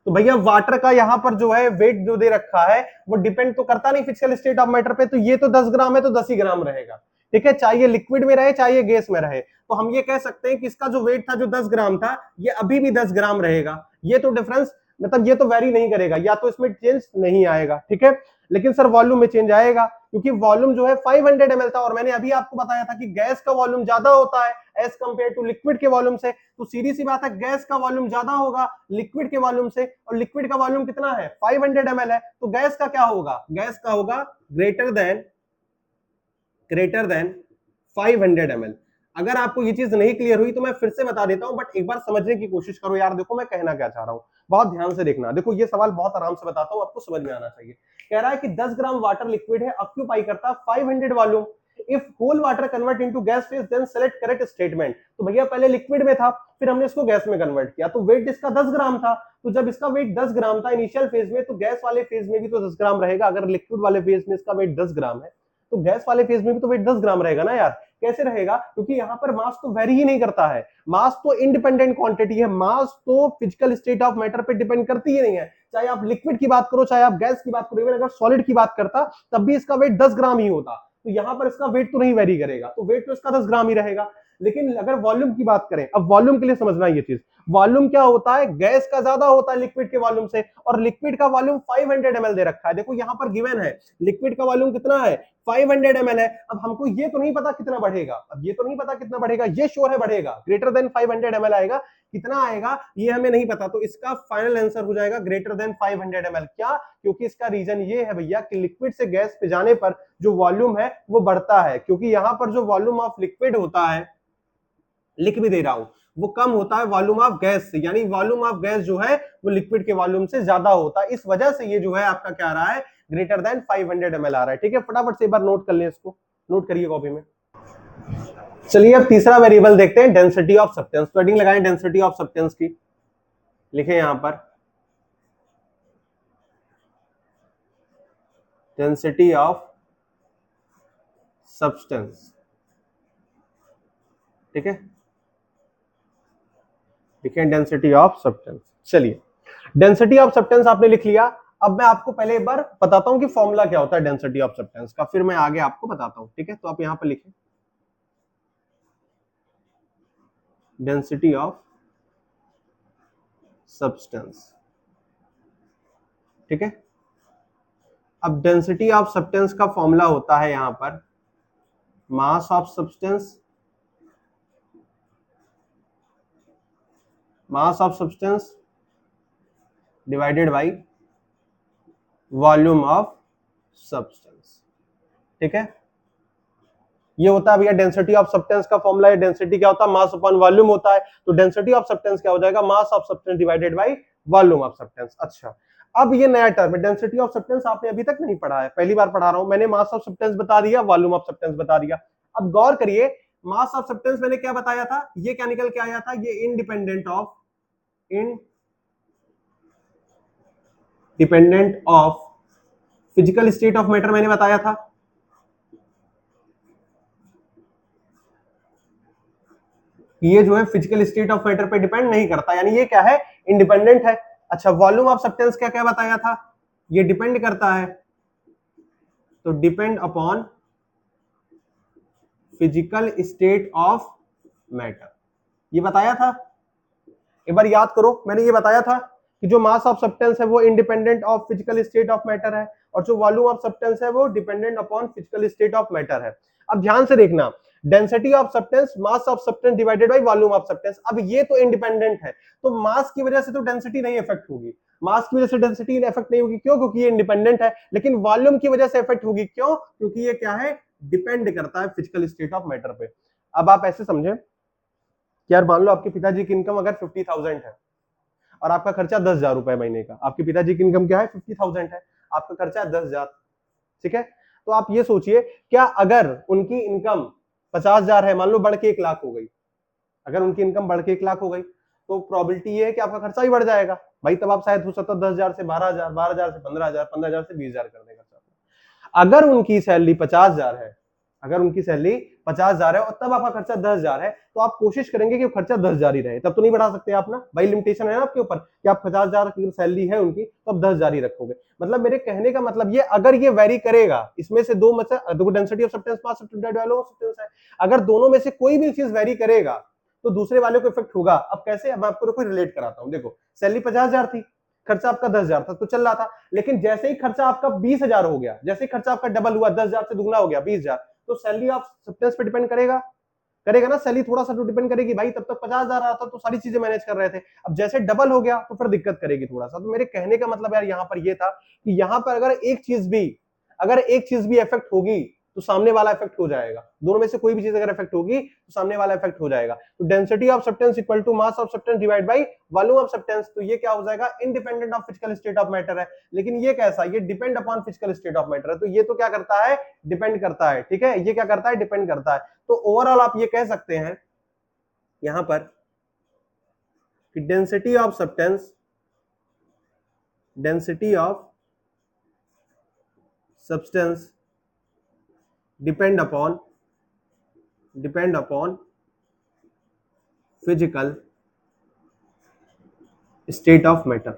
तो भैया वाटर का यहां पर जो है वेट जो दे रखा है वो डिपेंड तो करता नहीं फिजिकल स्टेट ऑफ मैटर पे। तो ये तो 10 ग्राम है तो 10 ही ग्राम रहेगा, ठीक है, चाहे लिक्विड में रहे चाहे गैस में रहे। तो हम ये कह सकते हैं कि इसका जो वेट था जो 10 ग्राम था, ये अभी भी 10 ग्राम रहेगा। ये तो डिफरेंस मतलब ये तो वेरी नहीं करेगा, या तो इसमें चेंज नहीं आएगा, ठीक है। लेकिन सर वॉल्यूम में चेंज आएगा, क्योंकि वॉल्यूम जो है 500 ml था, और मैंने अभी आपको बताया था कि गैस का वॉल्यूम ज्यादा होता है एज कंपेयर टू लिक्विड के वॉल्यूम से। तो सीधी सी बात है, गैस का वॉल्यूम ज्यादा होगा लिक्विड के वॉल्यूम से, और लिक्विड का वॉल्यूम कितना है 500 ml है, तो गैस का क्या होगा, गैस का होगा ग्रेटर देन 500 ml। अगर आपको ये चीज नहीं क्लियर हुई तो मैं फिर से बता देता हूं, बट एक बार समझने की कोशिश करो यार। देखो मैं कहना क्या चाह रहा हूं, बहुत ध्यान से देखना। देखो ये सवाल बहुत आराम से बताता हूं, आपको समझ में आना चाहिए। कह रहा है कि 10 ग्राम वाटर लिक्विड है, ऑक्यूपाई करता है 500 volume. If whole water convert into gas phase then select correct statement. तो भैया पहले लिक्विड में था, फिर हमने इसको गैस में कन्वर्ट किया, तो वेट इसका 10 ग्राम था। तो जब इसका वेट 10 ग्राम था इनिशियल फेज में, तो गैस वाले फेज में भी तो 10 ग्राम रहेगा। अगर लिक्विड वाले फेज में इसका वेट 10 ग्राम है, तो गैस वाले फेज में भी तो वेट 10 ग्राम रहेगा ना यार। कैसे रहेगा, क्योंकि यहाँ पर मास तो वेरी ही नहीं करता है, मास तो इंडिपेंडेंट क्वांटिटी है, मास तो फिजिकल स्टेट ऑफ मैटर पे डिपेंड करती ही नहीं है। चाहे आप लिक्विड की बात करो, चाहे आप गैस की बात करो, इवन अगर सॉलिड की बात करता तब भी इसका वेट 10 ग्राम ही होता। तो यहाँ पर इसका वेट तो नहीं वेरी करेगा, तो वेट तो इसका 10 ग्राम ही रहेगा। लेकिन अगर वॉल्यूम की बात करें, अब वॉल्यूम के लिए समझना ये चीज, वॉल्यूम क्या होता है, गैस का ज्यादा होता है लिक्विड के वॉल्यूम से, और लिक्विड का वॉल्यूम 500 ml दे रखा है। देखो यहाँ पर गिवन है लिक्विड का वॉल्यूम कितना है 500 ml है। अब हमको ये तो नहीं पता कितना बढ़ेगा, अब ये तो नहीं पता कितना बढ़ेगा, ये श्योर है बढ़ेगा, ग्रेटर देन 500 ml आएगा। कितना आएगा ये हमें नहीं पता, तो इसका फाइनल आंसर हो जाएगा ग्रेटर देन 500 ml। क्या, क्योंकि इसका रीजन ये है भैया कि लिक्विड से गैस पे जाने पर जो वॉल्यूम है वो बढ़ता है, क्योंकि यहाँ पर जो वॉल्यूम ऑफ लिक्विड होता है, लिख भी दे रहा हूं, वो कम होता है वॉल्यूम ऑफ गैस से, यानी वॉल्यूम ऑफ गैस जो है वो लिक्विड के वॉल्यूम से ज्यादा होता है। इस वजह से ये जो है आपका क्या आ रहा है, ग्रेटर देन 500 ml आ रहा है, ठीक है। फटाफट से एक बार नोट कर लें, इसको नोट करिए कॉपी में। चलिए अब तीसरा वेरिएबल देखते हैं, डेंसिटी ऑफ सब्सटेंस। स्पेलिंग लगाएं डेंसिटी ऑफ सब्सटेंस की, लिखें यहां पर डेंसिटी ऑफ सब्सटेंस, ठीक है, लिखें डेंसिटी ऑफ सब्सटेंस। चलिए डेंसिटी ऑफ सब्सटेंस आपने लिख लिया। अब मैं आपको पहले एक बार बताता हूं कि फॉर्मूला क्या होता है डेंसिटी ऑफ सब्सटेंस का, फिर मैं आगे आपको बताता हूं, ठीक है। तो आप यहां पर लिखें डेंसिटी ऑफ सब्सटेंस, ठीक है। अब डेंसिटी ऑफ सब्सटेंस का फॉर्मूला होता है यहां पर मास of substance, mass of substance divided by volume of substance, ठीक है। ये होता है भैया डेंसिटी ऑफ सब्सटेंस का फॉर्मूला है। डेंसिटी क्या होता है, मास अपॉन वॉल्यूम होता है, तो डेंसिटी ऑफ सब्सटेंस क्या हो जाएगा, मास of substance divided by volume of substance. अच्छा, अब ये नया टर्म है डेंसिटी ऑफ सब्सटेंस, आपने अभी तक नहीं पढ़ा है, पहली बार पढ़ा रहा हूं। मैंने मास ऑफ सब्सटेंस बता दिया, वॉल्यूम ऑफ सब्सटेंस बता दिया। अब गौर करिए, मास ऑफ सब्सटेंस मैंने क्या बताया था, ये क्या निकल के आया था, ये independent of physical state of matter मैंने बताया था। ये जो है फिजिकल स्टेट ऑफ मैटर पे डिपेंड नहीं करता, यानी ये क्या है, इंडिपेंडेंट है। अच्छा, वॉल्यूम ऑफ सब्सटेंस क्या क्या बताया था, ये डिपेंड करता है, तो depend upon physical state of matter, ये बताया था। एक बार याद करो, मैंने ये बताया था कि जो मास ऑफ सब्सटेंस है वो independent of physical state of matter है, और जो वॉल्यूम ऑफ सब्सटेंस है वो dependent upon physical state of matter है। अब ध्यान से देखना, density of substance mass of substance divided by volume of substance. अब ये तो इंडिपेंडेंट है, तो मास की वजह से तो डेंसिटी नहीं इफेक्ट होगी, मास की वजह से डेंसिटी इफेक्ट नहीं होगी, क्यों, क्योंकि ये इंडिपेंडेंट है। लेकिन वॉल्यूम की वजह से इफेक्ट होगी, क्यों, क्योंकि ये क्या है, डिपेंड करता है फिजिकल स्टेट ऑफ मैटर पे। अब आप ऐसे समझे कि यार मान लो आपके पिताजी की इनकम अगर 50,000 है और आपका खर्चा 10,000 रुपए महीने का, आपके पिताजी की इनकम क्या है 50,000 है, आपका खर्चा है 10,000, ठीक है। तो आप ये सोचिए, क्या अगर उनकी इनकम 50,000 है, मान लो बढ़ के 1 लाख हो गई, अगर उनकी इनकम बढ़ के 1 लाख हो गई, तो प्रोबेबिलिटी ये है कि आपका खर्चा भी बढ़ जाएगा भाई। तब आप शायद हो सकता है 10,000 से 12,000, 12,000 से 15,000, 15,000 से 20,000 कर देगा। अगर उनकी सैलरी 50,000 है, अगर उनकी सैलरी 50,000 है और तब आपका खर्चा 10,000 है, तो आप कोशिश करेंगे कि खर्चा 10,000 ही रहे, तब तो नहीं बढ़ा सकते आप ना भाई, लिमिटेशन है ना आपके ऊपर कि आप 50,000 की सैलरी है उनकी, तो आप 10,000 ही रखोगे। मतलब मेरे कहने का मतलब ये, अगर ये वेरी करेगा, इसमें से दो में से, देखो density of substance mass substance है, अगर दोनों में से कोई भी चीज वेरी करेगा तो दूसरे वाले को इफेक्ट होगा। अब कैसे, अब मैं आपको कोई रिलेट कराता हूं। देखो सैलरी 50,000 थी, खर्चा आपका 10,000 था तो चल रहा था, लेकिन जैसे ही खर्चा आपका 20,000 हो गया, जैसे ही खर्चा आपका डबल हुआ, 10,000 से दुगना हो गया 20,000, तो सैलरी ऑफ सब्सटेंस पे डिपेंड करेगा, करेगा ना, सैलरी थोड़ा सा तो डिपेंड करेगी भाई। तब तक 50,000 आता तो सारी चीजें मैनेज कर रहे थे, अब जैसे डबल हो गया तो फिर दिक्कत करेगी थोड़ा सा। तो मेरे कहने का मतलब यार यहाँ पर ये था कि यहाँ पर अगर एक चीज भी इफेक्ट होगी तो सामने वाला इफेक्ट हो जाएगा, दोनों में से कोई भी चीज अगर इफेक्ट होगी तो सामने वाला इफेक्ट हो जाएगा। तो density of substance equal to mass of substance divide by volume of substance, तो ये क्या हो जाएगा, independent of physical state of matter है, लेकिन ये कैसा, ये depend upon physical state of matter है, तो ये तो क्या करता है, डिपेंड करता है, ठीक है, ये क्या करता है, डिपेंड करता है। तो ओवरऑल आप ये कह सकते हैं यहां पर कि density of substance depend upon physical state of matter.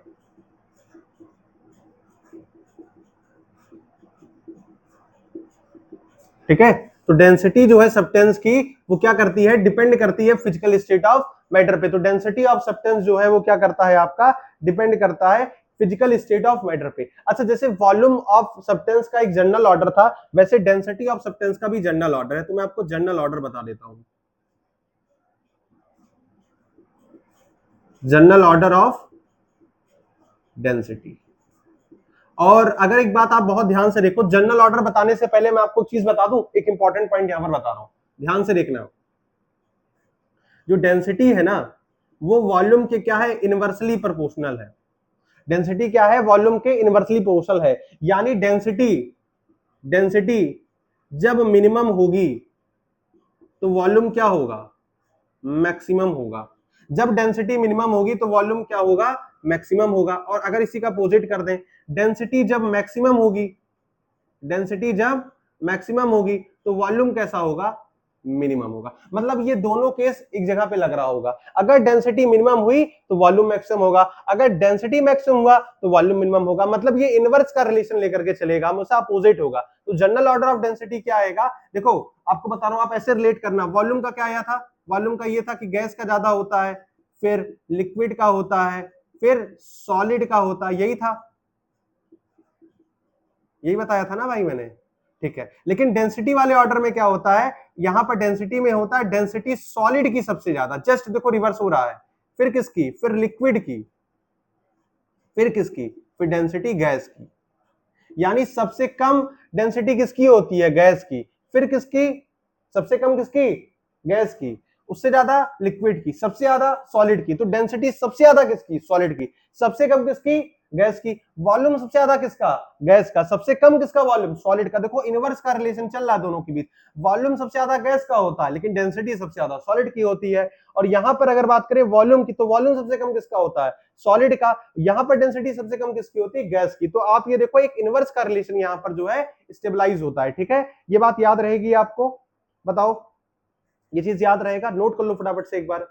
ठीक है, तो डेंसिटी जो है सब्सटेंस की वो क्या करती है, डिपेंड करती है फिजिकल स्टेट ऑफ मैटर पे। तो डेंसिटी ऑफ सब्सटेंस जो है वो क्या करता है आपका, डिपेंड करता है फिजिकल स्टेट ऑफ मैटर पे। अच्छा, जैसे वॉल्यूम ऑफ सब्सटेंस का एक जनरल ऑर्डर था, वैसे डेंसिटी ऑफ सब्सटेंस का भी जनरल ऑर्डर है, तो मैं आपको जनरल ऑर्डर बता देता हूं। General order of density. और अगर एक बात आप बहुत ध्यान से देखो, जनरल ऑर्डर बताने से पहले मैं आपको चीज बता दूं, एक इंपॉर्टेंट पॉइंट यहां पर बता रहा हूं, ध्यान से देखना। जो डेंसिटी है ना वो वॉल्यूम के क्या है, इनवर्सली प्रोपोर्शनल है। डेंसिटी क्या है, वॉल्यूम के इनवर्सली प्रोपोर्शनल है, यानी डेंसिटी जब मिनिमम होगी तो वॉल्यूम क्या होगा, मैक्सिमम होगा। जब डेंसिटी मिनिमम होगी तो वॉल्यूम क्या होगा, मैक्सिमम होगा। और अगर इसी का अपोजिट कर दें, डेंसिटी जब मैक्सिमम होगी तो वॉल्यूम कैसा होगा, मिनिमम होगा। मतलब ये दोनों केस एक जगह पे लग रहा होगा, अगर डेंसिटी मिनिमम हुई तो वॉल्यूम मैक्सिमम होगा, अगर डेंसिटी मैक्सिमम हुआ तो वॉल्यूम मिनिमम होगा। मतलब ये इनवर्स का रिलेशन लेकर के चलेगा, हमेशा अपोजिट होगा। तो जनरल ऑर्डर ऑफ डेंसिटी क्या आएगा, देखो आपको बता रहा हूं, आप ऐसे रिलेट करना। वॉल्यूम का क्या आया था, वॉल्यूम का ये था कि गैस का ज्यादा होता है, फिर लिक्विड का होता है, फिर सॉलिड का होता है, यही था, यही बताया था ना भाई मैंने, ठीक है। लेकिन डेंसिटी वाले ऑर्डर में क्या होता है, यहां पर डेंसिटी में होता है डेंसिटी सॉलिड की सबसे ज्यादा, जस्ट देखो रिवर्स हो रहा है, फिर किसकी, फिर लिक्विड की, फिर किसकी, फिर डेंसिटी गैस की। यानी सबसे कम डेंसिटी किसकी होती है, गैस की, फिर किसकी, सबसे कम किसकी, गैस की, उससे ज्यादा लिक्विड की, सबसे ज्यादा सॉलिड की। तो डेंसिटी सबसे ज्यादा किसकी, सॉलिड की, सबसे कम किसकी, गैस की। वॉल्यूम सबसे ज्यादा किसका, गैस का, सबसे कम किसका, वॉल्यूम, सॉलिड का। देखो इनवर्स का रिलेशन चल रहा है दोनों के बीच, वॉल्यूम सबसे ज्यादा गैस का होता है लेकिन डेंसिटी सबसे ज्यादा सॉलिड की होती है। और यहां पर अगर बात करें वॉल्यूम की, तो वॉल्यूम सबसे कम किसका होता है, सॉलिड का। यहां पर डेंसिटी सबसे कम किसकी होती है, गैस की। तो आप ये देखो एक इनवर्स का रिलेशन यहां पर जो है स्टेबलाइज होता है, ठीक है। ये बात याद रहेगी आपको, बताओ ये चीज याद रहेगा, नोट कर लो फटाफट से एक बार।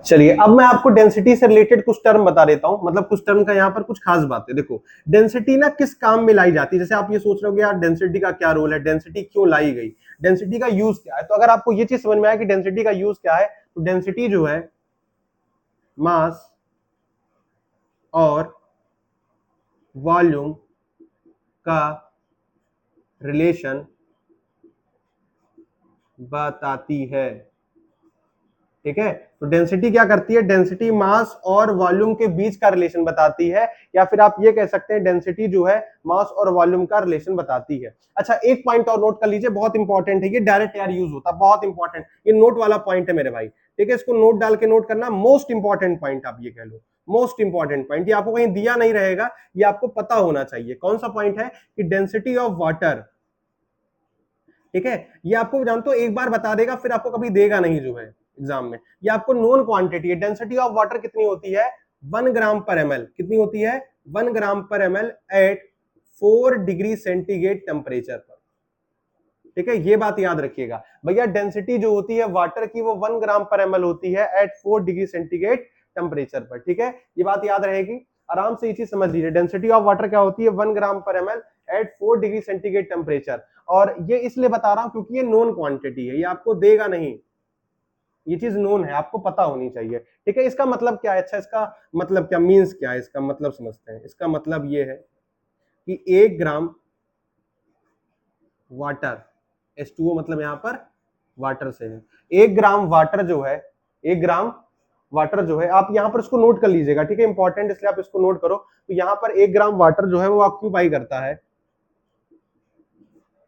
चलिए अब मैं आपको डेंसिटी से रिलेटेड कुछ टर्म बता देता हूं, मतलब कुछ टर्म का यहाँ पर कुछ खास बात है। देखो डेंसिटी ना किस काम में लाई जाती है, जैसे आप ये सोच रहे हो यार डेंसिटी का क्या रोल है, डेंसिटी क्यों लाई गई, डेंसिटी का यूज क्या है। तो अगर आपको ये चीज समझ में आया कि डेंसिटी का यूज क्या है, तो डेंसिटी जो है मास और वॉल्यूम का रिलेशन बताती है, ठीक है। तो डेंसिटी क्या करती है, डेंसिटी मास और वॉल्यूम के बीच का रिलेशन बताती है, या फिर आप ये कह सकते हैं डेंसिटी जो है मास और वॉल्यूम का रिलेशन बताती है। अच्छा एक पॉइंट और नोट कर लीजिए, बहुत इंपॉर्टेंट है, ये डायरेक्ट यार यूज होता है, बहुत इंपॉर्टेंट, ये नोट वाला पॉइंट है मेरे भाई, ठीक है। इसको नोट डाल के नोट करना, मोस्ट इंपॉर्टेंट पॉइंट आप ये कह लो, मोस्ट इंपॉर्टेंट पॉइंट, ये आपको कहीं दिया नहीं रहेगा, ये आपको पता होना चाहिए। कौन सा पॉइंट है, कि डेंसिटी ऑफ वाटर, ठीक है, ये आपको जानते हो एक बार बता देगा फिर आपको कभी देगा नहीं जो है एग्जाम में। ये आपको नोन क्वांटिटी है, डेंसिटी ऑफ वाटर कितनी होती है, 1 ग्राम पर एमएल, कितनी होती है, 1 ग्राम पर ML at 4 degree centigrade temperature पर, ठीक है। ये बात याद रखिएगा भैया, डेंसिटी जो होती है वाटर की वो 1 ग्राम पर एमएल होती है एट 4 डिग्री सेंटीग्रेड टेम्परेचर पर, ठीक है। ये बात याद रहेगी, आराम से ये चीज समझ लीजिए, डेंसिटी ऑफ वाटर क्या होती है, 1 ग्राम पर ML at 4 degree centigrade temperature. और ये इसलिए बता रहा हूं क्योंकि ये नॉन क्वांटिटी है, ये आपको देगा नहीं, ये चीज नोन है, आपको पता होनी चाहिए, ठीक है। इसका मतलब क्या है? अच्छा, इसका मतलब क्या, मीन्स क्या है, इसका मतलब समझते हैं। इसका मतलब ये है कि 1 ग्राम वाटर, H2O मतलब यहां पर वाटर से है, 1 ग्राम वाटर जो है, 1 ग्राम वाटर जो है, आप यहां पर इसको नोट कर लीजिएगा, ठीक है, इंपॉर्टेंट, इसलिए आप इसको नोट करो। तो यहां पर 1 ग्राम वाटर जो है वो ऑक्यूपाई करता है,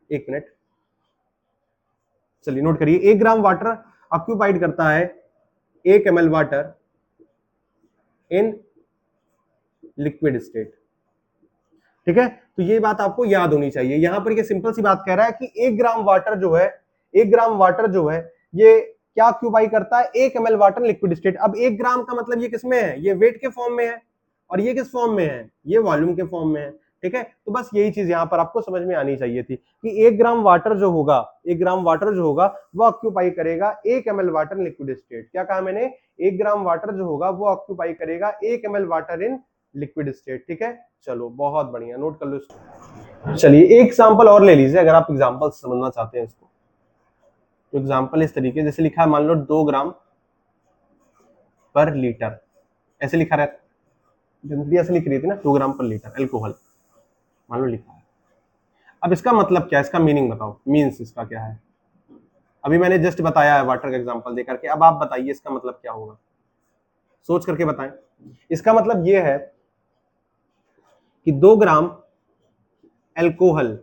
1 मिनट, चलिए नोट करिए, 1 ग्राम वाटर ऑक्यूपाइड करता है 1 ml water in liquid state, ठीक है। तो ये बात आपको याद होनी चाहिए। यहां पर ये सिंपल सी बात कह रहा है कि 1 ग्राम वाटर जो है, 1 ग्राम वाटर जो है, ये क्या ऑक्यूपाई करता है? 1 ml वाटर लिक्विड स्टेट। अब 1 ग्राम का मतलब ये किसमें है? ये वेट के फॉर्म में है, और ये किस फॉर्म में है? ये वॉल्यूम के फॉर्म में है, ठीक है। तो बस यही चीज यहां पर आपको समझ में आनी चाहिए थी कि 1 ग्राम वाटर जो होगा, 1 ग्राम वाटर जो होगा वो ऑक्यूपाई करेगा 1 ml वाटर लिक्विड स्टेट। क्या कहा मैंने? 1 ग्राम वाटर जो होगा वो ऑक्यूपाई करेगा 1 ml water in liquid state, ठीक है। चलो बहुत बढ़िया, नोट कर लो इसको। चलिए एक एग्जांपल और ले लीजिए, अगर आप एग्जांपल समझना चाहते हैं इसको। तो एग्जांपल इस तरीके, जैसे लिखा है, मान लो 2 ग्राम पर लीटर, ऐसे लिखा रहता, जनरली ऐसे लिख रही थी ना, 2 ग्राम पर लीटर एल्कोहल, मान लो लिखा है। अब इसका मतलब क्या है? इसका मीनिंग बताओ, मीन्स इसका क्या है? अभी मैंने जस्ट बताया है वाटर का एग्जांपल देकर के, अब आप बताइए इसका मतलब क्या होगा, सोच करके बताएं। इसका मतलब यह है कि 2 ग्राम एल्कोहल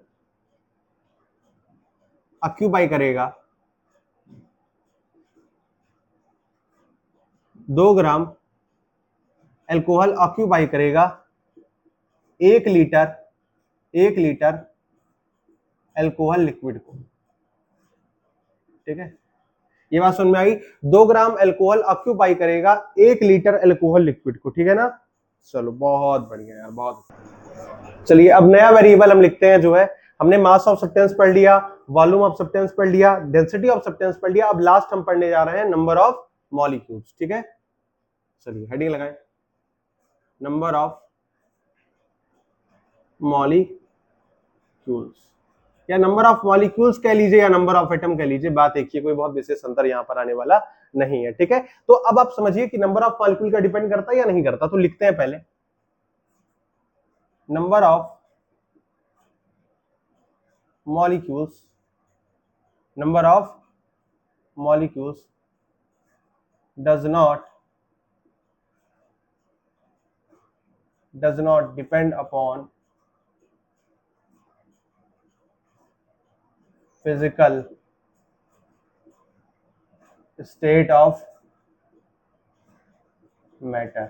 ऑक्यूपाई करेगा 2 ग्राम एल्कोहल ऑक्यूपाई करेगा 1 लीटर, 1 लीटर एल्कोहल लिक्विड को, ठीक है। ये बात समझ में आई? 2 ग्राम एल्कोहल ऑक्यूपाई करेगा 1 लीटर एल्कोहल लिक्विड को, ठीक है ना। चलो बहुत बढ़िया यार, बहुत। चलिए अब नया वेरिएबल हम लिखते हैं जो है, हमने मास ऑफ सब्सटेंस पढ़ लिया, वॉल्यूम ऑफ सब्सटेंस पढ़ लिया, डेंसिटी ऑफ सब्सटेंस पढ़ लिया, अब लास्ट हम पढ़ने जा रहे हैं नंबर ऑफ मॉलिक्यूल्स, ठीक है। चलिए हेडिंग लगाएं, नंबर ऑफ मॉलिक्यूल्स, या नंबर ऑफ मॉलिक्यूल्स कह लीजिए या नंबर ऑफ एटम कह लीजिए, बात एक ही, कोई बहुत विशेष अंतर यहां पर आने वाला नहीं है, ठीक है। तो अब आप समझिए कि नंबर ऑफ मॉलिक्यूल का डिपेंड करता है या नहीं करता, तो लिखते हैं पहले, number of molecules, number of molecules does not depend upon physical state of matter,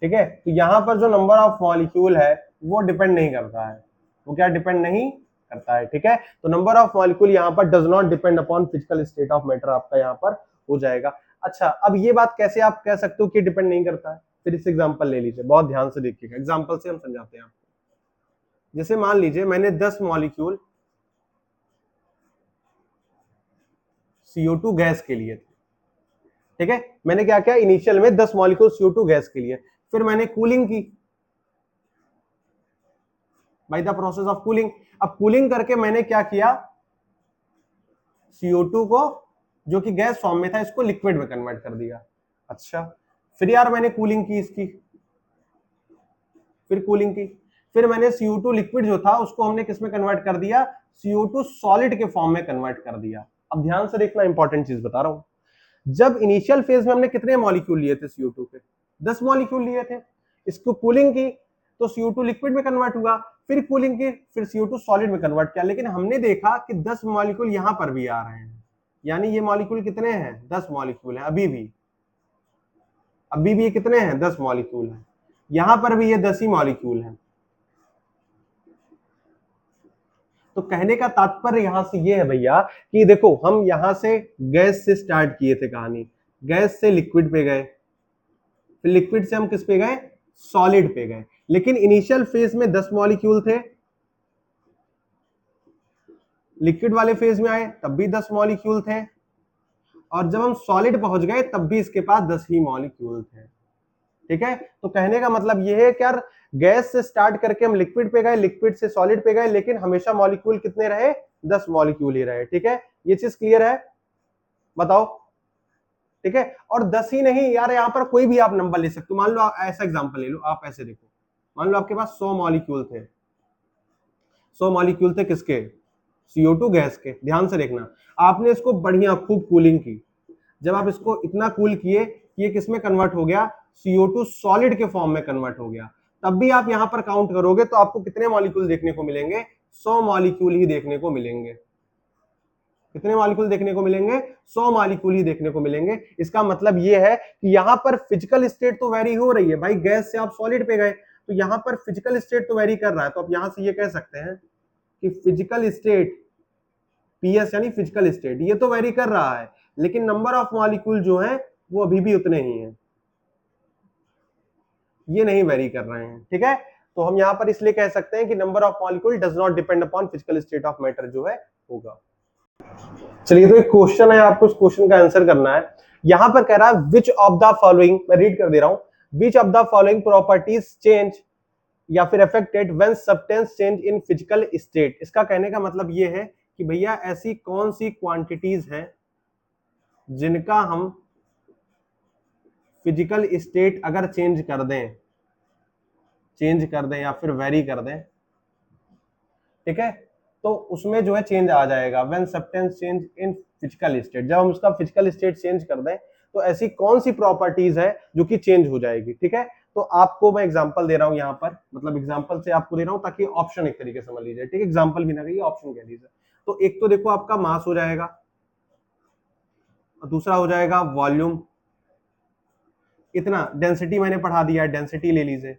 ठीक है। तो यहां पर जो नंबर ऑफ मॉलिक्यूल है वो डिपेंड नहीं करता है, वो क्या डिपेंड नहीं करता है, ठीक है। तो नंबर ऑफ मॉलिक्यूल यहां पर does not depend upon physical state of matter, आपका यहां पर हो जाएगा। अच्छा, अब ये बात कैसे आप कह सकते हो कि डिपेंड नहीं करता है? फिर इस एग्जांपल ले लीजिए, बहुत ध्यान से देखिएगा, एग्जांपल से हम समझाते हैं आपको। जैसे मान लीजिए मैंने 10 मॉलिक्यूल CO2 गैस के लिए थे, ठीक है। मैंने क्या किया, इनिशियल में 10 मॉलिक्यूल CO2 गैस के लिए, फिर मैंने कूलिंग की by the process of cooling. अब कूलिंग करके मैंने क्या किया, CO2 को जो कि गैस फॉर्म में था इसको लिक्विड में कन्वर्ट कर दिया। अच्छा, फिर यार मैंने कूलिंग की इसकी, फिर कूलिंग की, फिर मैंने CO2 लिक्विड जो था उसको हमने किस में कन्वर्ट कर दिया, CO2 सॉलिड के फॉर्म में कन्वर्ट कर दिया। अब ध्यान से देखना, इंपॉर्टेंट चीज बता रहा हूं, जब इनिशियल फेज में हमने कितने मॉलिक्यूल लिए थे CO2 के, 10 मॉलिक्यूल लिए थे, इसको कूलिंग की तो CO2 लिक्विड में कन्वर्ट हुआ, फिर कूलिंग की, फिर CO2 सॉलिड में कन्वर्ट किया, लेकिन हमने देखा कि 10 मॉलिक्यूल यहां पर भी आ रहे हैं, यानी ये मॉलिक्यूल कितने हैं, 10 मॉलिक्यूल हैं, अभी भी ये कितने हैं, 10 मॉलिक्यूल हैं, यहां पर भी ये 10 ही मॉलिक्यूल हैं। तो कहने का तात्पर्य यहां से ये है भैया कि देखो, हम यहां से गैस से स्टार्ट किए थे कहानी, गैस से लिक्विड पे गए, फिर लिक्विड से हम किस पे गए, सॉलिड पे गए, लेकिन इनिशियल फेज में 10 मॉलिक्यूल थे, लिक्विड वाले फेज में आए तब भी 10 मॉलिक्यूल थे, और जब हम सॉलिड पहुंच गए तब भी इसके पास 10 ही मॉलिक्यूल थे, ठीक है। तो कहने का मतलब यह है कि यार गैस से स्टार्ट करके हम लिक्विड पे गए, लिक्विड से सॉलिड पे गए, लेकिन हमेशा मॉलिक्यूल कितने रहे, 10 मॉलिक्यूल ही रहे, ठीक है। ये चीज क्लियर है? बताओ, ठीक है। और 10 ही नहीं यार, यहाँ पर कोई भी आप नंबर ले सकते हो। मान लो ऐसा एग्जांपल ले लो, आप ऐसे देखो, मान लो आपके पास 100 मॉलिक्यूल थे, 100 मॉलिक्यूल थे किसके, CO2 गैस के। ध्यान से देखना, आपने इसको बढ़िया खूब कूलिंग की, जब आप इसको इतना कूल किए कि ये किस में कन्वर्ट हो गया, CO2 सॉलिड के फॉर्म में कन्वर्ट हो गया, तब भी आप यहां पर काउंट करोगे तो आपको कितने मॉलिक्यूल देखने को मिलेंगे, 100 मॉलिक्यूल ही देखने को मिलेंगे। कितने मॉलिक्यूल देखने को मिलेंगे, 100 मॉलिक्यूल ही देखने को मिलेंगे। इसका मतलब ये है कि यहां पर फिजिकल स्टेट तो वेरी हो रही है भाई, गैस से आप सॉलिड पे गए, तो यहां पर फिजिकल स्टेट तो वेरी कर रहा है, तो आप यहां से ये कह सकते हैं कि फिजिकल स्टेट, PS यानी फिजिकल स्टेट, ये तो वेरी कर रहा है, लेकिन नंबर ऑफ मॉलिक्यूल जो है वो अभी भी उतने ही हैं, ये नहीं वेरी कर रहे हैं। ठीक है, तो हम यहां पर इसलिए कह सकते हैं कि number of molecule does not depend upon physical state of matter जो है होगा। चलिए, तो एक क्वेश्चन है, आपको उस क्वेश्चन का आंसर करना है। यहां पर कह रहा है विच ऑफ द फॉलोइंग, मैं रीड कर दे रहा हूं, which of the following properties change या फिर affected when substance change in physical state. इसका कहने का मतलब ये है कि भैया ऐसी कौन सी क्वांटिटीज हैं जिनका हम फिजिकल स्टेट अगर चेंज कर दें या फिर वेरी कर दें, ठीक है, तो उसमें जो है चेंज आ जाएगा। When substance change in physical state, जब हम उसका फिजिकल स्टेट चेंज कर दें तो ऐसी कौन सी प्रॉपर्टीज है जो कि चेंज हो जाएगी। ठीक है, तो आपको मैं एग्जांपल दे रहा हूं यहां पर, मतलब एग्जांपल से आपको दे रहा हूं ताकि ऑप्शन एक तरीके से समझ लीजिए। ठीक है, एग्जांपल भी ना कहिए, ऑप्शन कह लीजिए। तो एक तो देखो आपका मास हो जाएगा, और दूसरा हो जाएगा वॉल्यूम, इतना डेंसिटी मैंने पढ़ा दिया है, डेंसिटी ले लीजिए,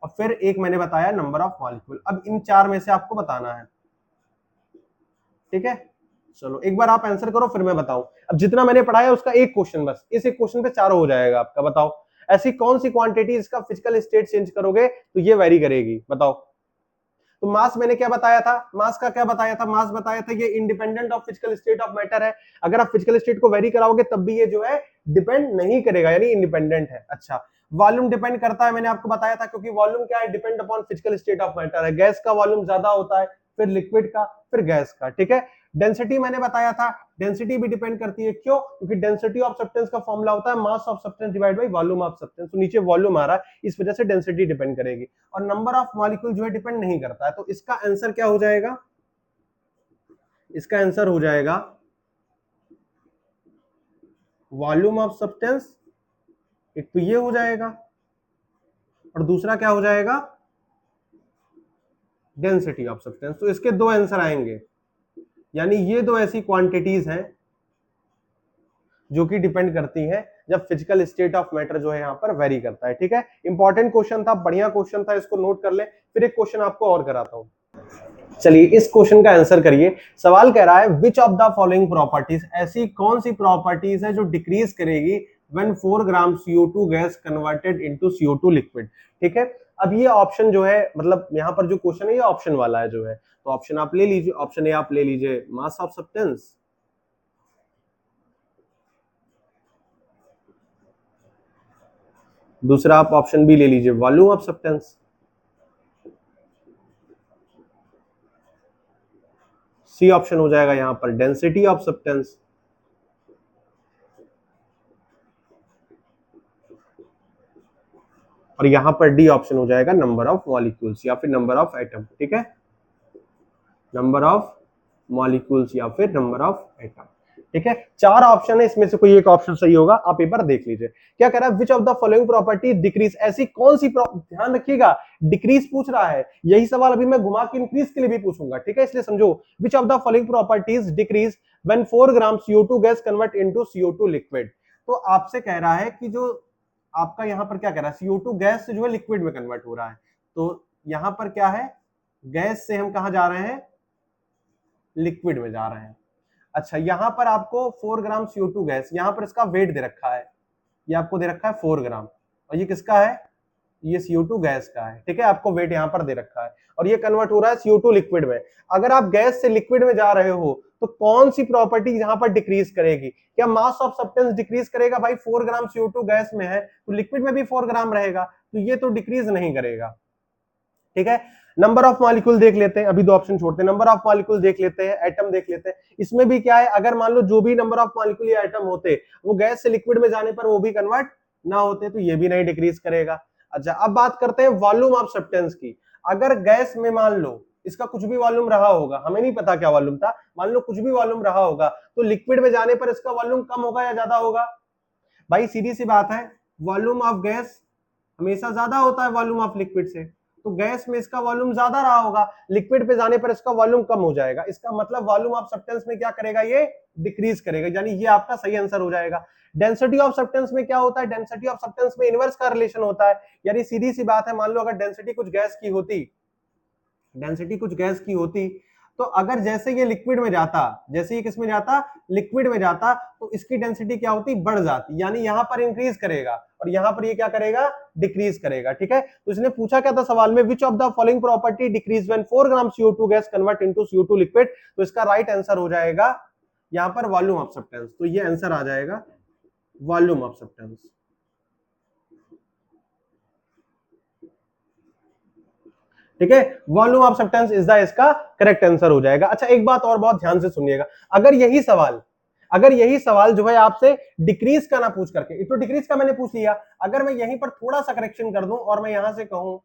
और फिर एक मैंने बताया नंबर ऑफ मॉलिक्यूल। अब इन चार में से आपको बताना है। ठीक है, चलो एक बार आप आंसर करो फिर मैं बताऊं। अब जितना मैंने पढ़ाया उसका एक क्वेश्चन, बस इस एक क्वेश्चन पे चारों हो जाएगा आपका। बताओ ऐसी कौन सी क्वांटिटी इसका फिजिकल स्टेट चेंज करोगे तो ये वेरी करेगी, बताओ। तो मास मैंने क्या बताया था, मास का क्या बताया था, मास बताया था ये independent of physical state of matter है। अगर आप फिजिकल स्टेट को वेरी कराओगे तब भी ये जो है डिपेंड नहीं करेगा, यानी इंडिपेंडेंट है। अच्छा, वॉल्यूम डिपेंड करता है, मैंने आपको बताया था, क्योंकि वॉल्यूम क्या है, depend upon physical state of matter है। गैस का वॉल्यूम ज्यादा होता है, फिर लिक्विड का, फिर गैस का। ठीक है, डेंसिटी मैंने बताया था, डेंसिटी भी डिपेंड करती है। क्यों? क्योंकि डेंसिटी ऑफ सब्सटेंस का फॉर्मूला होता है मास of substance divide by volume of substance. तो नीचे वॉल्यूम आ रहा है, इस वजह से डेंसिटी डिपेंड करेगी, और नंबर ऑफ मॉलिक्यूल जो है डिपेंड नहीं करता है। तो इसका आंसर क्या हो जाएगा, इसका आंसर हो जाएगा वॉल्यूम ऑफ सब्सटेंस, एक तो ये हो जाएगा, और दूसरा क्या हो जाएगा, डेंसिटी ऑफ सब्सटेंस। तो इसके दो आंसर आएंगे, यानी ये दो ऐसी क्वांटिटीज हैं जो कि डिपेंड करती हैं जब फिजिकल स्टेट ऑफ मैटर जो है यहाँ पर वेरी करता है। ठीक है, इंपॉर्टेंट क्वेश्चन था, बढ़िया क्वेश्चन था, इसको नोट कर ले। फिर एक क्वेश्चन आपको और कराता हूं। चलिए इस क्वेश्चन का आंसर करिए। सवाल कह रहा है which of the following properties, ऐसी कौन सी प्रॉपर्टीज है जो डिक्रीज करेगी when 4 gram CO2 gas converted into CO2 liquid. ठीक है, अब ये ऑप्शन जो है, मतलब यहाँ पर जो क्वेश्चन है ये ऑप्शन वाला है जो है, तो ऑप्शन आप ले लीजिए। ऑप्शन ए आप ले लीजिए मास ऑफ सब्सटेंस, दूसरा आप ऑप्शन बी ले लीजिए volume of substance, C option हो जाएगा यहां पर डेंसिटी ऑफ सब्सटेंस, और यहां पर डी ऑप्शन हो जाएगा नंबर ऑफ मॉलिक्यूल्स या फिर नंबर ऑफ एटम। ठीक है, नंबर ऑफ मॉलिक्यूल्स या फिर नंबर ऑफ एटम। ठीक है, चार ऑप्शन है, इसमें से कोई एक ऑप्शन सही होगा, आप एक बार देख लीजिए। क्या कह रहा है, which of the following property decrease, ऐसी कौन सी, ध्यान रखिएगा डिक्रीज पूछ रहा है, यही सवाल अभी मैं घुमा के इंक्रीज के लिए भी पूछूंगा। ठीक है, इसलिए समझो, which of the following properties decrease when 4 gram CO2 gas convert into CO2 liquid. तो आपसे कह रहा है कि जो आपका यहां पर क्या कह रहा है, CO2 गैस से जो है लिक्विड में कन्वर्ट हो रहा है, तो यहां पर क्या है, गैस से हम कहां जा रहे हैं, लिक्विड में जा रहे हैं। अच्छा, यहां पर आपको 4 ग्राम CO2 गैस, यहां पर इसका वेट दे रखा है, ये आपको दे रखा है 4 ग्राम, और ये किसका है, ये CO2 गैस का है। ठीक है, आपको वेट यहां पर दे रखा है, और ये कन्वर्ट हो रहा है CO2 लिक्विड में। अगर आप गैस से लिक्विड में जा रहे हो तो कौन सी प्रॉपर्टी यहां पर डिक्रीज करेगी, क्या मास ऑफ सब्सटेंस डिक्रीज करेगा, भाई 4 ग्राम CO2 गैस में है तो लिक्विड में भी 4 ग्राम रहेगा, तो ये तो डिक्रीज नहीं करेगा। ठीक है, नंबर ऑफ मॉलिक्यूल देख लेते हैं, अभी दो ऑप्शन छोड़ते हैं, नंबर ऑफ मॉलिक्यूल देख लेते हैं, एटम देख लेते हैं। इसमें भी क्या है, अगर मान लो जो भी नंबर ऑफ मॉलिक्यूल या एटम होते वो गैस से लिक्विड में जाने पर वो भी कन्वर्ट ना होते तो ये भी नहीं डिक्रीज करेगा। अच्छा, अब बात करते हैं वॉल्यूम ऑफ सब्सटेंस की। अगर गैस में मान लो इसका कुछ भी वॉल्यूम रहा होगा, हमें नहीं पता क्या वॉल्यूम था, मान लो कुछ भी वॉल्यूम रहा होगा, तो लिक्विड में जाने पर इसका वॉल्यूम कम होगा या ज्यादा होगा? भाई सीधी सी बात है, वॉल्यूम ऑफ गैस हमेशा ज्यादा होता है वॉल्यूम ऑफ लिक्विड से, तो गैस में इसका वॉल्यूम ज्यादा रहा होगा, लिक्विड पे जाने पर इसका वॉल्यूम कम हो जाएगा। इसका मतलब वॉल्यूम ऑफ सब्सटेंस में क्या करेगा, ये डिक्रीज करेगा, यानी ये आपका सही आंसर हो जाएगा। डेंसिटी ऑफ सब्सटेंस में क्या होता है, डेंसिटी ऑफ सब्सटेंस में इनवर्स का रिलेशन होता है। यानी सीधी सी बात है, मान लो अगर डेंसिटी कुछ गैस की होती, डेंसिटी कुछ गैस की होती, तो अगर जैसे ये लिक्विड में जाता, जैसे ये किसमें जाता, लिक्विड में जाता, तो इसकी डेंसिटी क्या होती, बढ़ जाती, यानी यहां पर इंक्रीज करेगा और यहां पर ये क्या करेगा, डिक्रीज करेगा। ठीक है, तो इसने पूछा क्या था सवाल में, which of the following property decrease when 4 gram CO2 gas convert into CO2 liquid. तो इसका राइट आंसर हो जाएगा यहां पर वॉल्यूम ऑफ सब्सटेंस, तो ये आंसर आ जाएगा वॉल्यूम ऑफ सब्सटेंस। ठीक है, volume of substance is the इसका करेक्ट आंसर हो जाएगा। अच्छा, एक बात और बहुत ध्यान से सुनिएगा, अगर यही सवाल जो है आपसे डिक्रीज का ना पूछ करके, तो डिक्रीज का मैंने पूछ लिया, अगर मैं यहीं पर थोड़ा सा करेक्शन कर दूं और मैं यहां से कहूं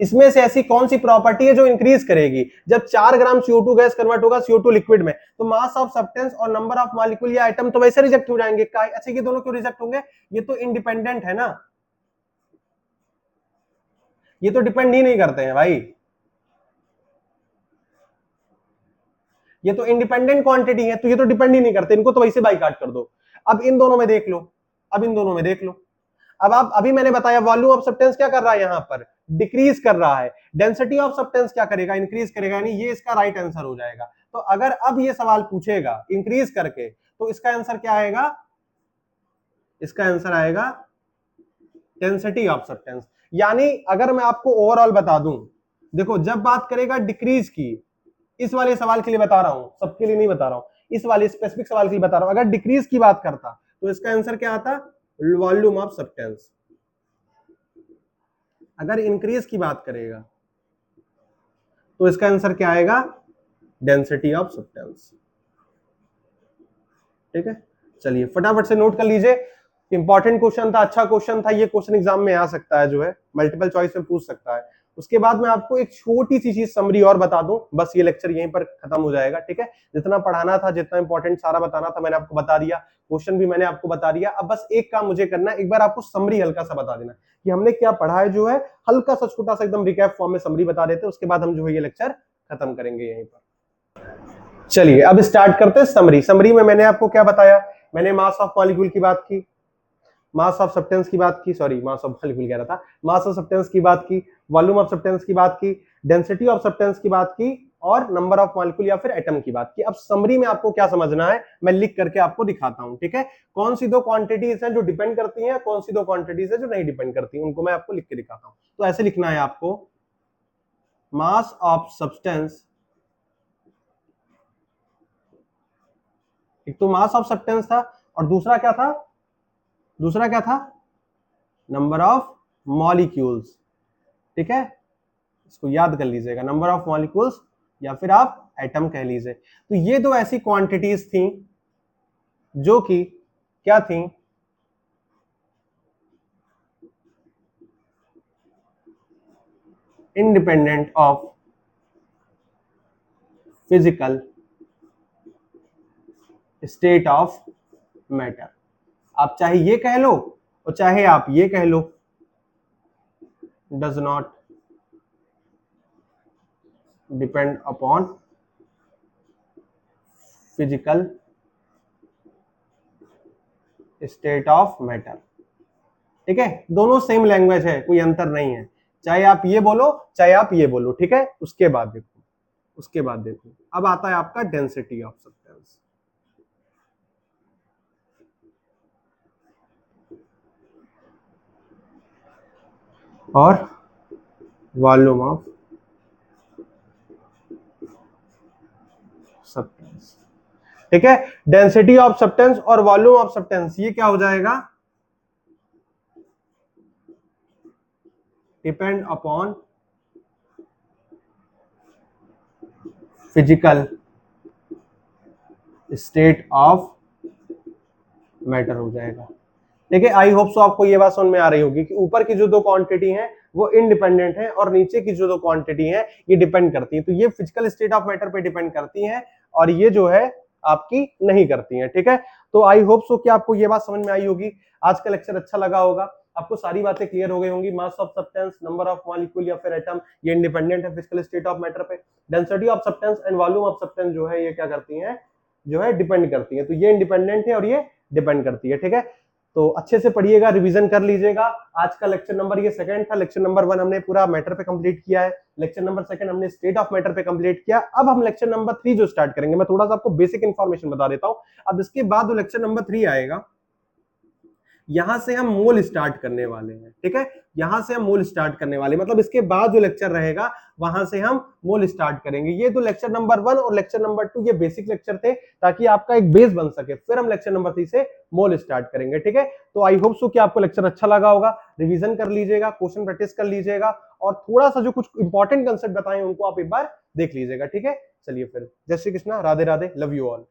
इसमें से ऐसी कौन सी प्रॉपर्टी है जो इंक्रीज करेगी जब 4 ग्राम CO2 गैस कन्वर्ट होगा CO2 लिक्विड में, तो मास ऑफ सब्सटेंस और नंबर ऑफ मॉलिक्यूल या आइटम तो वैसे रिजेक्ट हो जाएंगे। अच्छा, ये दोनों क्यों रिजेक्ट होंगे, ये तो इंडिपेंडेंट है ना, ये तो डिपेंड ही नहीं करते हैं भाई, ये तो इंडिपेंडेंट क्वांटिटी है, तो ये तो डिपेंड ही नहीं करते, इनको तो वैसे बाइकाट कर दो। अब इन दोनों में देख लो, अब इन दोनों में देख लो, अब आप अभी मैंने बताया वॉल्यूम ऑफ सब्सटेंस क्या कर रहा है, यहां पर डिक्रीज कर रहा है, डेंसिटी ऑफ सब्सटेंस क्या करेगा, इंक्रीज करेगा, यानी ये इसका राइट आंसर हो जाएगा। तो अगर अब ये सवाल पूछेगा इंक्रीज करके, तो इसका आंसर क्या आएगा, इसका आंसर आएगा डेंसिटी ऑफ सब्सटेंस। यानी अगर मैं आपको ओवरऑल बता दूं, देखो जब बात करेगा डिक्रीज की, इस वाले सवाल के लिए बता रहा हूं, सबके लिए नहीं बता रहा हूं, इस वाले स्पेसिफिक सवाल के लिए बता रहा हूं, अगर डिक्रीज की बात करता तो इसका आंसर क्या आता, वॉल्यूम ऑफ सब्सटेंस। अगर इंक्रीज की बात करेगा तो इसका आंसर क्या आएगा, डेंसिटी ऑफ सब्सटेंस। ठीक है, चलिए फटाफट से नोट कर लीजिए, इंपॉर्टेंट क्वेश्चन था, अच्छा क्वेश्चन था, ये क्वेश्चन एग्जाम में आ सकता है, जो है मल्टीपल चॉइस में पूछ सकता है। उसके बाद मैं आपको एक छोटी सी चीज समरी और बता दूं, बस ये लेक्चर यहीं पर खत्म हो जाएगा। ठीक है, जितना पढ़ाना था, जितना इंपॉर्टेंट सारा बताना था मैंने आपको बता दिया, क्वेश्चन भी मैंने आपको बता दिया। अब बस एक काम मुझे करना है, एक बार आपको समरी हल्का सा बता देना कि हमने क्या पढ़ा है, जो है हल्का सा छोटा सा एकदम रिकैप फॉर्म में समरी बता देते हैं, उसके बाद हम जो है ये लेक्चर खत्म करेंगे यहीं पर। चलिए अब स्टार्ट करते हैं समरी। समरी में मैंने आपको क्या बताया, मैंने मास ऑफ मॉलिक्यूल की बात की, मास ऑफ सब्सटेंस की बात की, सॉरी मास ऑफ मॉलिक्यूल कह रहा था, मास ऑफ सब्सटेंस की बात की, वॉल्यूम ऑफ सब्सटेंस की बात की, डेंसिटी ऑफ सब्सटेंस की बात की, और नंबर ऑफ मॉलिक्यूल या फिर एटम की बात की। अब समरी में आपको क्या समझना है, मैं लिख करके आपको दिखाता हूं। ठीक है, कौन सी दो क्वांटिटीज हैं जो डिपेंड करती हैं, कौन सी दो क्वांटिटीज है जो नहीं डिपेंड करती हैं, उनको मैं आपको लिख के दिखाता हूं। तो ऐसे लिखना है आपको, मास ऑफ सब्सटेंस, एक तो मास ऑफ सब्सटेंस था और दूसरा क्या था, दूसरा क्या था, नंबर ऑफ मॉलिक्यूल्स। ठीक है, इसको याद कर लीजिएगा, नंबर ऑफ मॉलिक्यूल्स या फिर आप एटम कह लीजिए। तो ये दो ऐसी क्वांटिटीज थी जो कि क्या थी, independent of physical state of matter. आप चाहे ये कह लो और चाहे आप ये कह लो, does not depend upon physical state of matter. ठीक है, दोनों सेम लैंग्वेज है, कोई अंतर नहीं है, चाहे आप ये बोलो चाहे आप ये बोलो। ठीक है, उसके बाद देखो, उसके बाद देखो, अब आता है आपका डेंसिटी ऑफ सब्सटेंस। और वॉल्यूम ऑफ सब्सटेंस। ठीक है, डेंसिटी ऑफ सब्सटेंस और वॉल्यूम ऑफ सब्सटेंस, ये क्या हो जाएगा, depend upon physical state of matter हो जाएगा। ठीक है, आई होप सो आपको ये बात समझ में आ रही होगी कि ऊपर की जो दो क्वांटिटी हैं वो इंडिपेंडेंट है और नीचे की जो दो क्वांटिटी है ये डिपेंड करती है। तो ये फिजिकल स्टेट ऑफ मैटर पे डिपेंड करती हैं और ये जो है आपकी नहीं करती हैं। ठीक है, तो आई होप सो कि आपको ये बात समझ में आई होगी। आज का लेक्चर अच्छा लगा होगा, आपको सारी बातें क्लियर हो गई होंगी। मास of substance, number of molecule या फिर एटम, ये इंडिपेंडेंट है फिजिकल स्टेट ऑफ मैटर पे। Density of substance and volume of substance जो है ये क्या करती हैं, जो है डिपेंड करती है। तो ये इंडिपेंडेंट है और ये डिपेंड करती है। ठीक है, तो अच्छे से पढ़िएगा, रिवीजन कर लीजिएगा। आज का लेक्चर नंबर ये सेकंड था। लेक्चर नंबर 1 हमने पूरा मैटर पे कंप्लीट किया है, लेक्चर नंबर 2 हमने स्टेट ऑफ मैटर पे कंप्लीट किया। अब हम लेक्चर नंबर 3 जो स्टार्ट करेंगे, मैं थोड़ा सा आपको बेसिक इंफॉर्मेशन बता देता हूं। अब इसके बाद जो लेक्चर नंबर 3 आएगा, यहां से हम मोल स्टार्ट करने वाले हैं। ठीक है, यहां से हम मोल स्टार्ट करने वाले, मतलब इसके बाद जो लेक्चर रहेगा वहां से हम मोल स्टार्ट करेंगे। ये तो लेक्चर नंबर 1 और लेक्चर नंबर 2 ये बेसिक लेक्चर थे ताकि आपका एक बेस बन सके। फिर हम लेक्चर नंबर 3 से मोल स्टार्ट करेंगे। ठीक है, तो आई होप सो कि आपको लेक्चर अच्छा लगा होगा। रिवीजन कर लीजिएगा, क्वेश्चन प्रैक्टिस कर लीजिएगा और थोड़ा सा जो कुछ इंपॉर्टेंट कंसेप्ट बताए उनको आप एक बार देख लीजिएगा। ठीक है, चलिए फिर, जय Shri Krishna, Radhe Radhe, love you all.